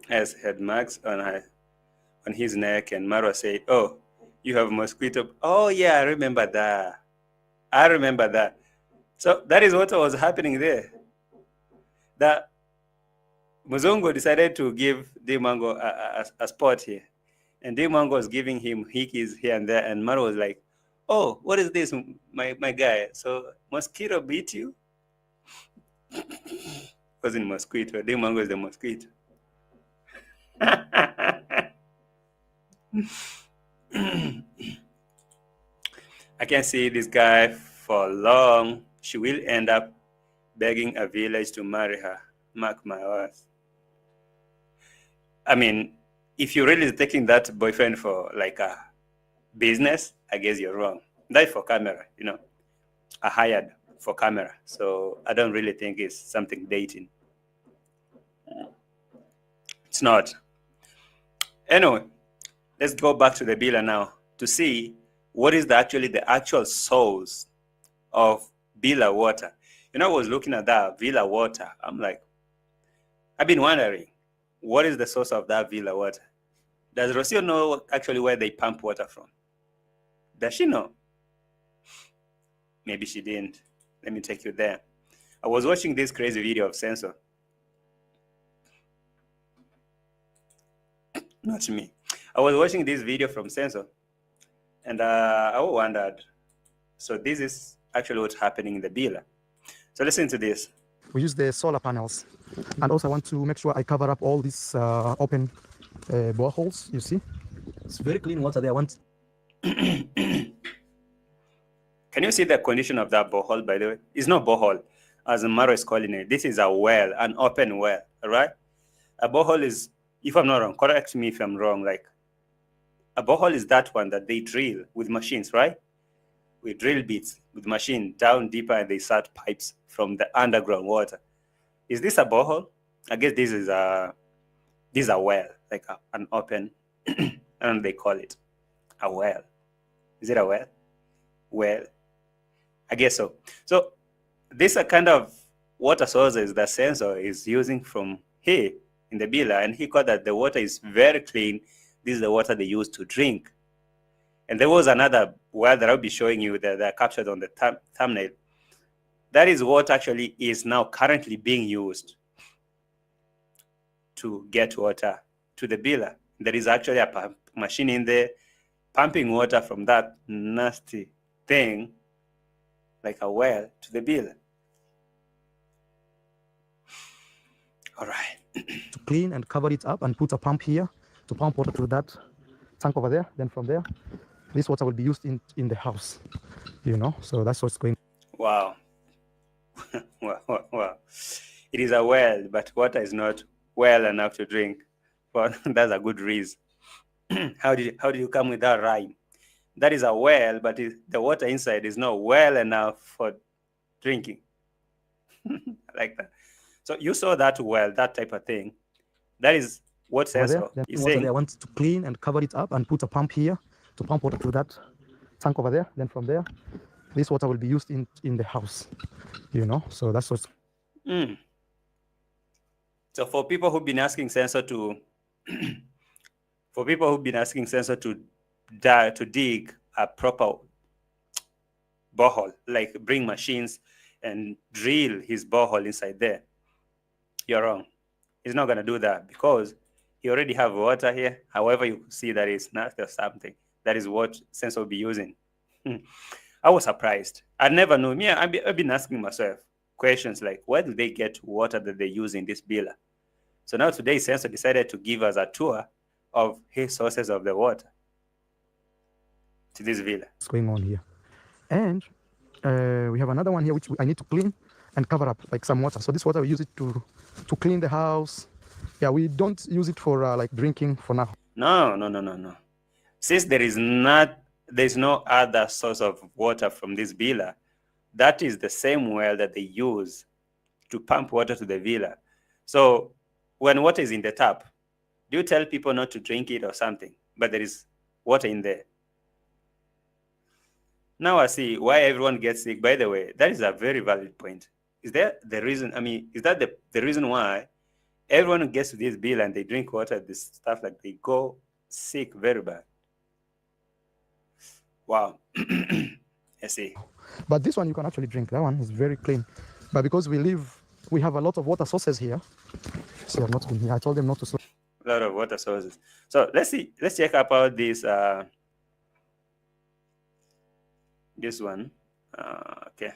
Has had marks on his neck, and Marwa said, "Oh, you have mosquito." Oh yeah, I remember that. So that is what was happening there. That Muzungu decided to give Dimango a spot here, and Dimango was giving him hickeys here and there, and Marwa was like, "Oh, what is this, my guy? So mosquito beat you?" Wasn't mosquito. Dimango is the mosquito. I can see this guy for long. She will end up begging a village to marry her. Mark my words. I mean, if you're really taking that boyfriend for like a business, I guess you're wrong. That's for camera, I hired for camera. So I don't really think it's something dating. It's not. Anyway, let's go back to the biller now to see what is the actual source of biller water. I was looking at that villa water. I'm like, I've been wondering, what is the source of that villa water? Does Rocio know actually where they pump water from? Does she know? Maybe she didn't. Let me take you there. I was watching this crazy video of Sensor. Not me. I was watching this video from Sensor, and I wondered, so this is actually what's happening in the biller. So listen to this. We use the solar panels, and also I want to make sure I cover up all these open boreholes. You see, it's very clean water there. I want. Can you see the condition of that borehole, by the way? It's not borehole, as Marwa is calling it. This is a well, an open well, all right? A borehole is, if I'm not wrong, correct me if I'm wrong, like a borehole is that one that they drill with machines, right? With drill bits with machine down deeper, and they start pipes from the underground water. Is this a borehole? I guess this is a well, like an open, I don't know they call it a well. Is it a well? Well, I guess so. So these are kind of water sources that Sensor is using from here in the biller, and he got that the water is very clean. This is the water they use to drink. And there was another well that I'll be showing you that are captured on the thumbnail. That is what actually is now currently being used to get water to the biller. There is actually a pump machine in there pumping water from that nasty thing, like a well, to the biller. All right. To clean and cover it up and put a pump here to pump water to that tank over there. Then from there, this water will be used in the house, so that's what's going. Wow. Wow. It is a well, but water is not well enough to drink. Well, that's a good reason. How did you come with that rhyme? That is a well, but the water inside is not well enough for drinking. I like that. So you saw that well, that type of thing. That is what Sensor is saying. I want to clean and cover it up and put a pump here to pump water to that tank over there. Then from there, this water will be used in the house, so that's what's. So for people who've been asking Sensor to dig a proper borehole, like bring machines and drill his borehole inside there, you're wrong. He's not going to do that because he already have water here. However, you see that it's not or something. That is what Sensor will be using. I was surprised. I never knew. I've been asking myself questions like, where do they get water that they use in this biller? So now today, Sensor decided to give us a tour of his sources of the water to this villa. What's going on here? And we have another one here which I need to clean and cover up like some water. So this water we use it to clean the house. Yeah, we don't use it for like drinking for now. No. Since there's no other source of water from this villa, that is the same well that they use to pump water to the villa. So when water is in the tap, do you tell people not to drink it or something? But there is water in there. Now I see why everyone gets sick. By the way, that is a very valid point. Is that the reason? I mean, is that the reason why everyone gets to this bill and they drink water, this stuff, like they go sick very bad? Wow. I see. But this one you can actually drink. That one is very clean. But because we have a lot of water sources here. So I've not been here. I told them not to. A lot of water sources. So let's see. Let's check about this. This one. Okay.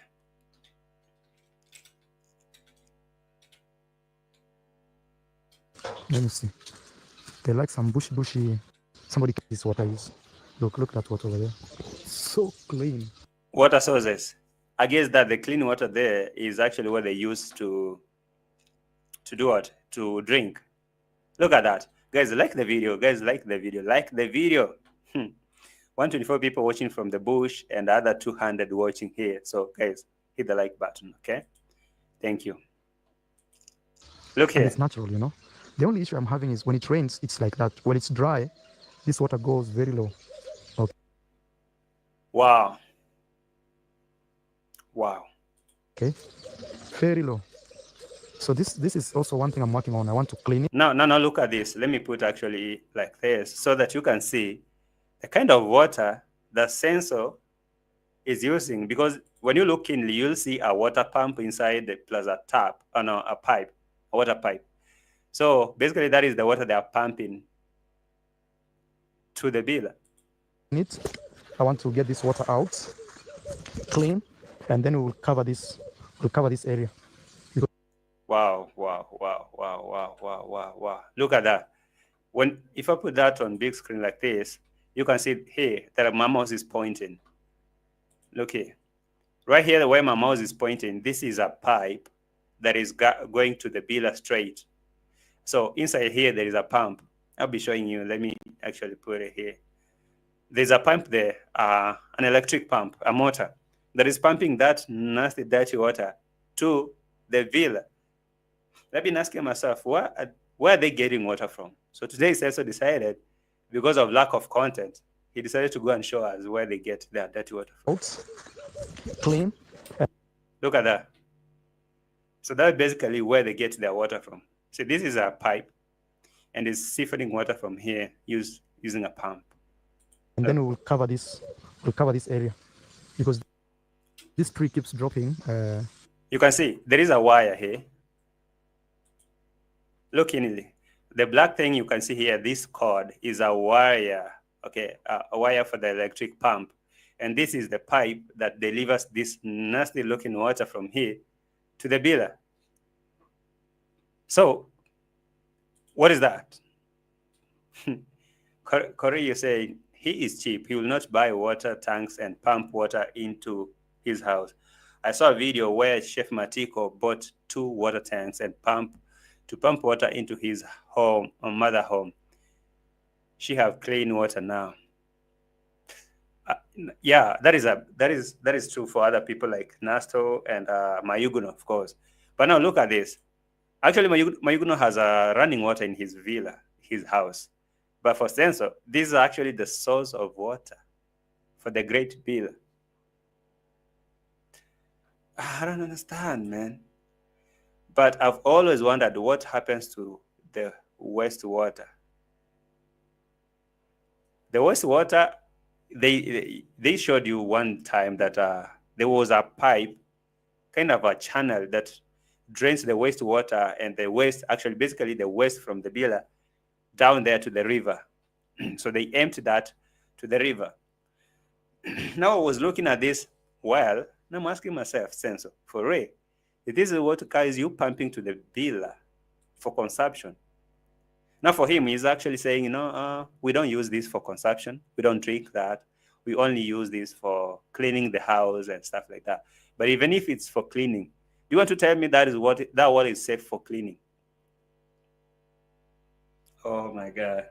Let me see. They like some bushy. Somebody this water is. Look at that water over there. So clean. Water sources. I guess that the clean water there is actually what they use to do what? To drink. Look at that. Guys, like the video. Like the video. 124 people watching from the bush and the other 200 watching here. So guys, hit the like button, okay? Thank you. Look here. And it's natural, you know. The only issue I'm having is when it rains, it's like that. When it's dry, this water goes very low. Okay. Wow. Okay. Very low. So this is also one thing I'm working on. I want to clean it. Now look at this. Let me put actually like this so that you can see the kind of water the sensor is using, because when you look in, you'll see a water pump inside the plaza tap, a water pipe. So basically that is the water they are pumping to the villa. I want to get this water out, clean, and then we will cover this. We'll cover this area. Wow. Look at that. If I put that on big screen like this, you can see here that my mouse is pointing. Look here. Right here where my mouse is pointing, this is a pipe that is going to the villa straight. So inside here, there is a pump. I'll be showing you. Let me actually put it here. There's a pump there, an electric pump, a motor, that is pumping that nasty, dirty water to the villa. I've been asking myself, where are they getting water from? So today, Celso decided, because of lack of content, he decided to go and show us where they get their dirty water from. Clean. Look at that. So that's basically where they get their water from. So this is a pipe, and it's siphoning water from here using a pump. And then we'll cover this. We'll cover this area because this tree keeps dropping. You can see there is a wire here. Look in it. The black thing you can see here, this cord is a wire, okay, a wire for the electric pump. And this is the pipe that delivers this nasty looking water from here to the villa. So, what is that? Corey, you say he is cheap. He will not buy water tanks and pump water into his house. I saw a video where Chef Matiko bought 2 water tanks and pump water into his home, or mother home. She have clean water now. Yeah, that is true for other people like Nasto and Mayuguno, of course. But now look at this. Actually, Mayuguno has running water in his villa, his house. But for Senso, this is actually the source of water for the great villa. I don't understand, man. But I've always wondered what happens to the wastewater. The wastewater, they showed you one time that there was a pipe, kind of a channel that drains the wastewater and the waste, actually basically the waste from the villa down there to the river. So they emptied that to the river. Now I was looking at this well, and I'm asking myself, Senso, for real, this is what carries you pumping to the villa for consumption. Now for him, he's actually saying, we don't use this for consumption. We don't drink that. we only use this for cleaning the house and stuff like that. But even if it's for cleaning, you want to tell me that water is safe for cleaning? Oh my God.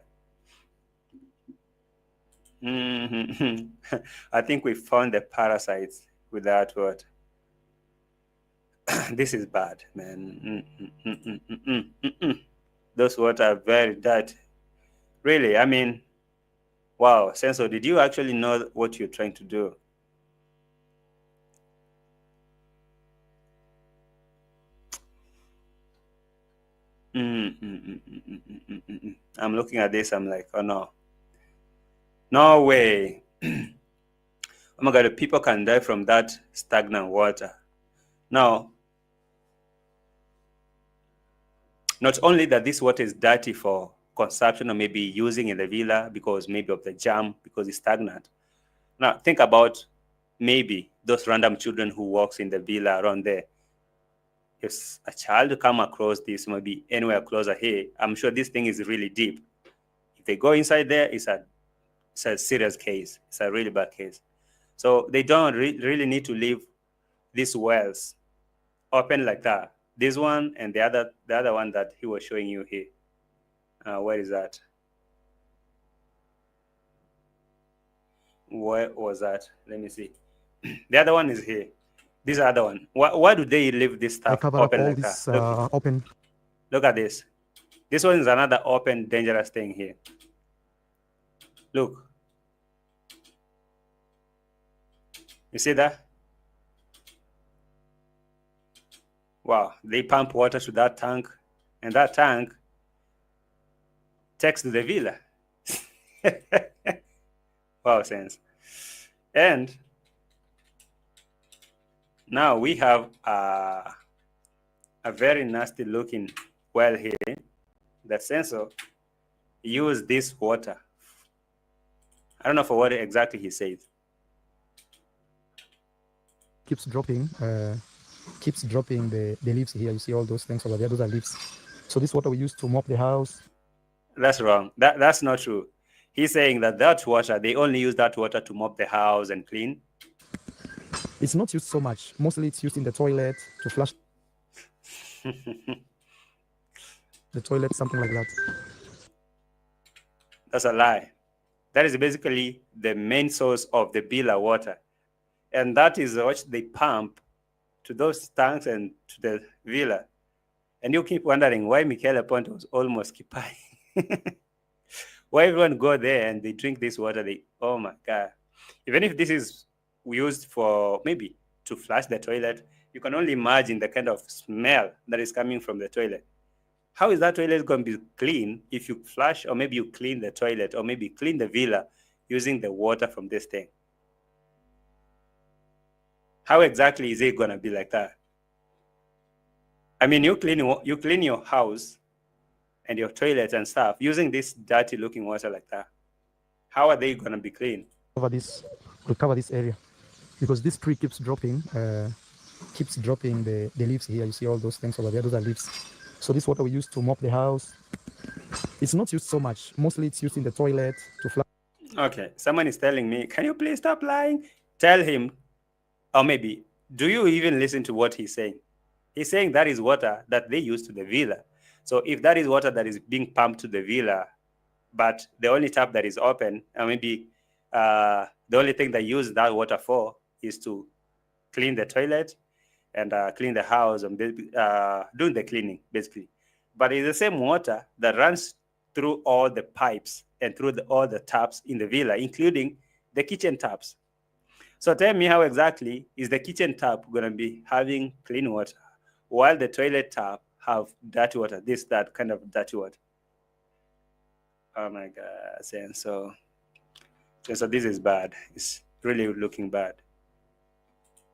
I think we found the parasites with that word. This is bad, man. Those water are very dirty. Really, I mean, wow, Senso, did you actually know what you're trying to do? I'm looking at this, I'm like, oh no. No way. Oh my God, people can die from that stagnant water. Now, not only that this water is dirty for consumption or maybe using in the villa because maybe of the jam, because it's stagnant. Now, think about maybe those random children who walks in the villa around there. If a child come across this, maybe anywhere closer here, I'm sure this thing is really deep. If they go inside there, it's a serious case. It's a really bad case. So they don't really need to leave these wells open like that. This one and the other one that he was showing you here. Where is that? Where was that? Let me see. The other one is here. This other one. Why do they leave this stuff open like that? Open. Look at this. This one is another open, dangerous thing here. Look. You see that? Wow, they pump water to that tank, and that tank takes to the villa. Wow, sense. And now we have a very nasty looking well here. The sensor used this water. I don't know for what exactly he says. Keeps dropping the leaves here. You see all those things over there, those are leaves. So this water we use to mop the house. That's wrong. That's not true. He's saying that water, they only use that water to mop the house and clean. It's not used so much. Mostly it's used in the toilet to flush the toilet, something like that. That's a lie. That is basically the main source of the villa water. And that is what they pump to those tanks and to the villa. And you keep wondering why Michele Ponte was almost Kipai. Why everyone go there and they drink this water? Oh my God. Even if this is used for maybe to flush the toilet, you can only imagine the kind of smell that is coming from the toilet. How is that toilet going to be clean if you flush or maybe you clean the toilet or maybe clean the villa using the water from this thing? How exactly is it going to be like that? I mean, you clean your house and your toilet and stuff using this dirty looking water like that. How are they going to be clean? We'll cover this area because this tree keeps dropping the leaves here. You see all those things over there, those are leaves. So this water we use to mop the house. It's not used so much. Mostly it's used in the toilet to flush. Okay, someone is telling me, can you please stop lying? Tell him, or maybe, do you even listen to what he's saying? He's saying that is water that they use to the villa. So if that is water that is being pumped to the villa, but the only tap that is open, and maybe the only thing they use that water for is to clean the toilet and clean the house and doing the cleaning, basically. But it's the same water that runs through all the pipes and through all the taps in the villa, including the kitchen taps. So tell me how exactly is the kitchen tap going to be having clean water while the toilet tap have dirty water, that kind of dirty water? Oh my God. So this is bad. It's really looking bad.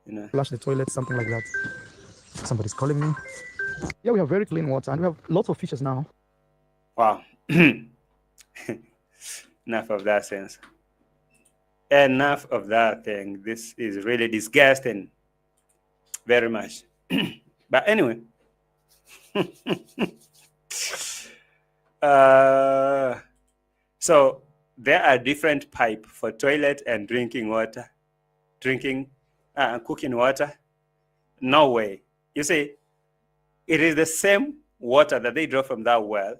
You know? Flush the toilet, something like that. Somebody's calling me. Yeah, we have very clean water and we have lots of fishes now. Wow. Enough of that sense. Enough of that thing. This is really disgusting. Very much. But anyway. So there are different pipe for toilet and drinking water, cooking water. No way. You see, it is the same water that they draw from that well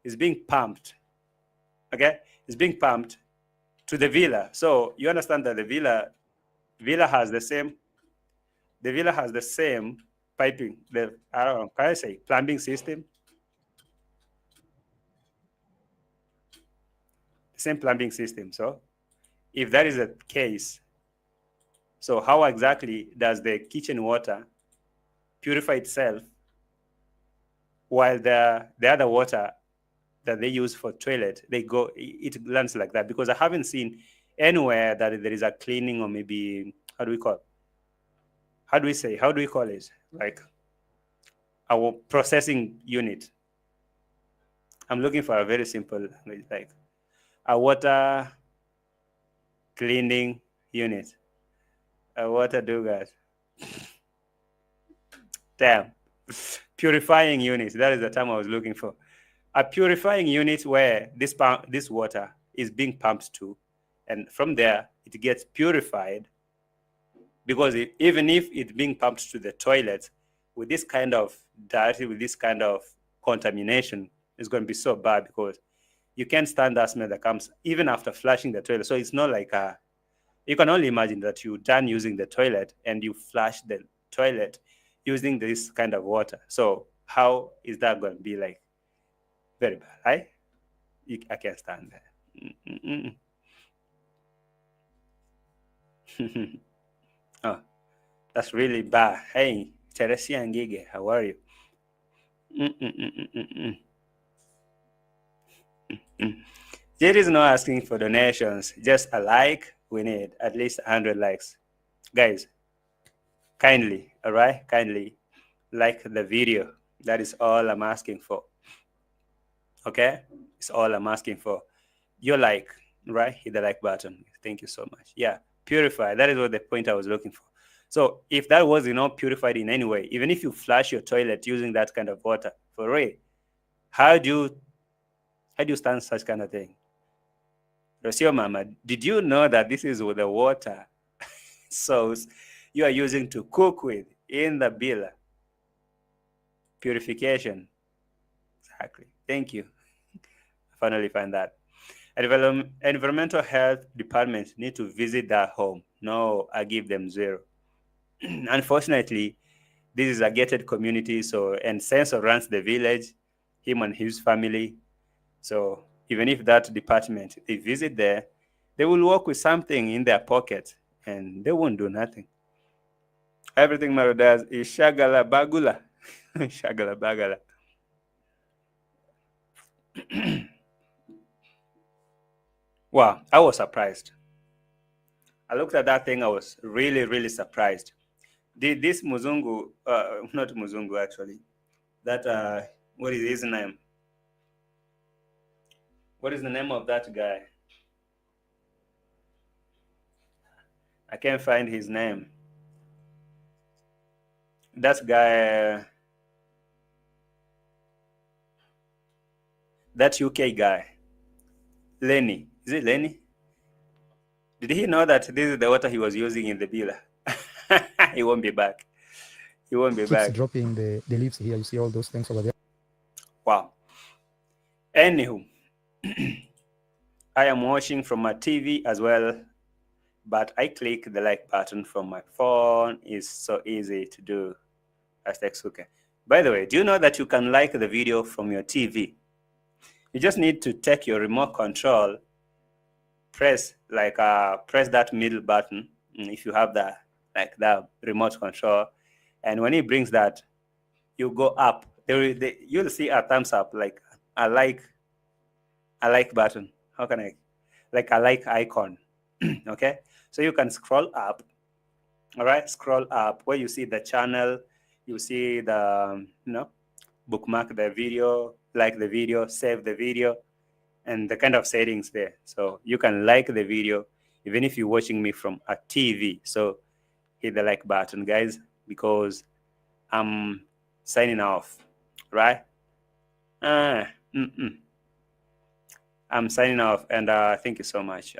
is being pumped. Okay, it's being pumped to the villa. So you understand that the villa has the same piping. I don't know, can I say plumbing system? The same plumbing system. So if that is the case, so how exactly does the kitchen water purify itself while the other water that they use for toilet, it lands like that? Because I haven't seen anywhere that there is a cleaning, or maybe, how do we call it? Like our processing unit. I'm looking for a very simple, like a water cleaning unit. A water douglas. Damn. Purifying unit. That is the term I was looking for. A purifying unit where this water is being pumped to, and from there it gets purified. Because even if it's being pumped to the toilet, with this kind of dirty, with this kind of contamination, it's going to be so bad, because you can't stand that smell that comes even after flushing the toilet. So it's not like you can only imagine that you're done using the toilet and you flush the toilet using this kind of water. So how is that going to be like? Very bad, right? I can't stand that. Oh, that's really bad. Hey, Teresia and Gige, how are you? Jade is not asking for donations, just a like. We need at least 100 likes. Guys, kindly, all right? Kindly like the video. That is all I'm asking for. Okay? It's all I'm asking for. Your like, right? Hit the like button. Thank you so much. Yeah, purify. That is what the point I was looking for. So if that was not purified in any way, even if you flush your toilet using that kind of water, for real, how do you stand such kind of thing? Rosio Mama, did you know that this is the water source you are using to cook with in the bila? Purification. Exactly. Thank you. I finally find that. Environmental health department need to visit that home. No, I give them 0. Unfortunately, this is a gated community, and Sensor runs the village, him and his family. So even if that department, they visit there, they will walk with something in their pocket and they won't do nothing. Everything Maro does is shagala bagula. Shagala bagala. Wow, I was surprised. I looked at that thing, I was really, really surprised. This Muzungu, not Muzungu actually, that, what is his name? What is the name of that guy? I can't find his name. That guy, that UK guy, Lenny. Is it Lenny? Did he know that this is the water he was using in the bila? He won't be back. He won't be back. Keeps dropping the leaves here. You see all those things over there. Wow. Anywho, I am watching from my TV as well, but I click the like button from my phone. It's so easy to do. #Suke. By the way, do you know that you can like the video from your TV? You just need to take your remote control, press that middle button if you have that remote control, and when it brings that, you go up. You'll see a thumbs up, like a like button. How can I, like a like icon? Okay, so you can scroll up. All right, scroll up where you see the channel. You see the bookmark the video, like the video, save the video, and the kind of settings there. So you can like the video even if you're watching me from a TV. So hit the like button, guys, because I'm signing off, right? I I'm signing off, and thank you so much.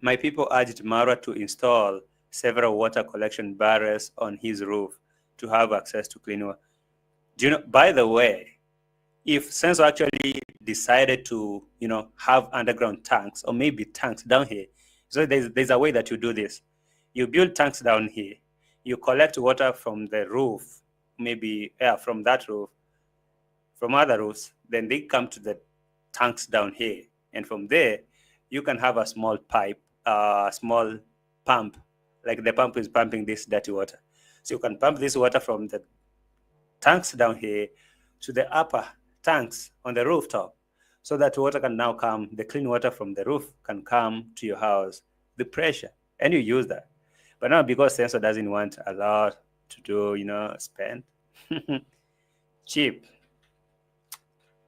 My people urged MARWA to install several water collection barriers on his roof to have access to clean water. Do you know, by the way, if Senso actually decided to, have underground tanks or maybe tanks down here, so there's a way that you do this. You build tanks down here, you collect water from the roof, maybe from that roof, from other roofs, then they come to the tanks down here. And from there, you can have a small pipe, small pump, like the pump is pumping this dirty water. So you can pump this water from the tanks down here to the upper tanks on the rooftop, so that water can now come, the clean water from the roof can come to your house, the pressure, and you use that. But now because Senso doesn't want a lot to do, spend, cheap.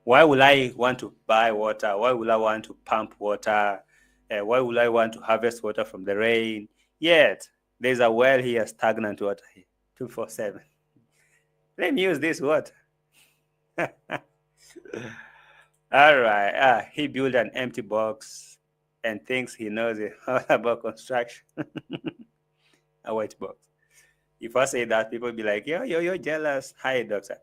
Why will I want to buy water? Why will I want to pump water? Why will I want to harvest water from the rain? Yet, there's a well here, stagnant water here, 24/7. Let me use this water. All right. He built an empty box and thinks he knows it all about construction. A white box. If I say that, people will be like, you're jealous. Hi, doctor.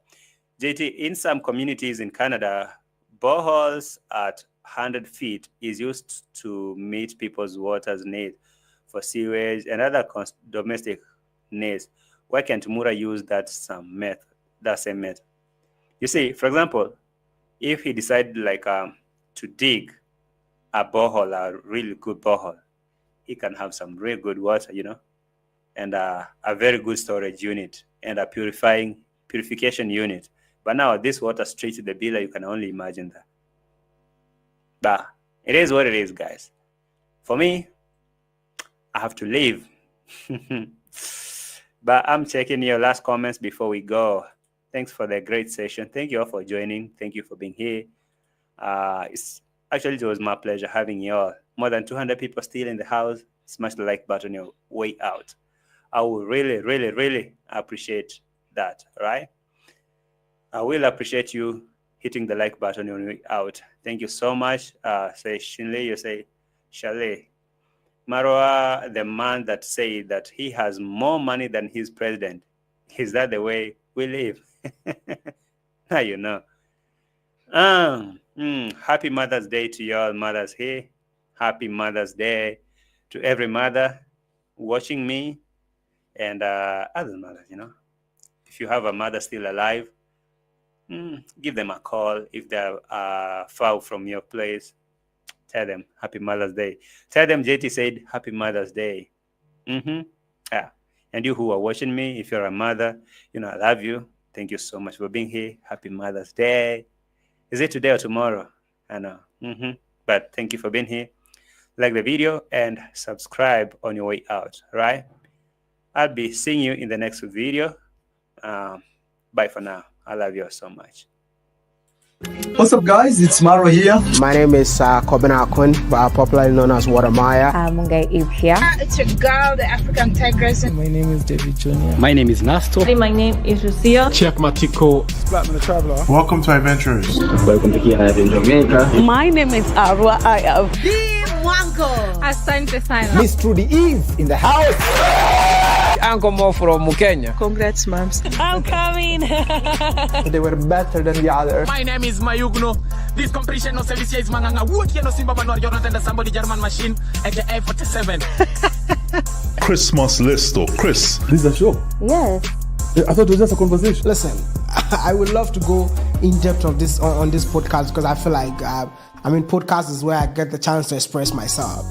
JT, in some communities in Canada, boreholes at 100 feet is used to meet people's water's needs for sewage and other domestic needs. Why can't Mura use that same method? You see, for example, if he decided to dig a borehole, a really good borehole, he can have some really good water, and a very good storage unit and a purification unit. But now this water straight to the biller, you can only imagine that. But it is what it is, guys. For me, I have to leave. But I'm checking your last comments before we go. Thanks for the great session. Thank you all for joining. Thank you for being here. It was my pleasure having you all. More than 200 people still in the house. Smash the like button on your way out. I will really, really, really appreciate that, right? I will appreciate you hitting the like button on your way out. Thank you so much. Say Shinley, you say Shale. MARWA, the man that said that he has more money than his president. Is that the way we live? Now you know. Happy Mother's Day to y'all mothers here. Happy Mother's Day to every mother watching me and other mothers, If you have a mother still alive, give them a call. If they're far from your place, tell them Happy Mother's Day. Tell them JT said Happy Mother's Day. Yeah. And you who are watching me, if you're a mother, I love you. Thank you so much for being here. Happy Mother's Day. Is it today or tomorrow? I know. But thank you for being here. Like the video and subscribe on your way out, right? I'll be seeing you in the next video. Bye for now. I love you all so much. What's up, guys? It's MARWA here. My name is Kobina Akun, popularly known as Watermaya. Mungai Eve here. It's your girl, the African Tigress. My name is David Jr. My name is Nasto. My name is Lucia. Chef Matiko. Blackman the Traveler. Welcome to Adventurers. Welcome to Kia in Jamaica. My name is Arwa. I am Wanko. Asante sana. Miss Trudy Eve in the house. Uncle Mo from Kenya. Congrats, moms. I'm coming. They were better than the other. My name is Mayugno. This competition no service is manganga wood here no simba banor you're not under somebody German machine at the Ep33. Christmas list or Chris. This is a show. Yes. I thought it was just a conversation. Listen, I would love to go in depth of this on this podcast because I feel like podcast is where I get the chance to express myself.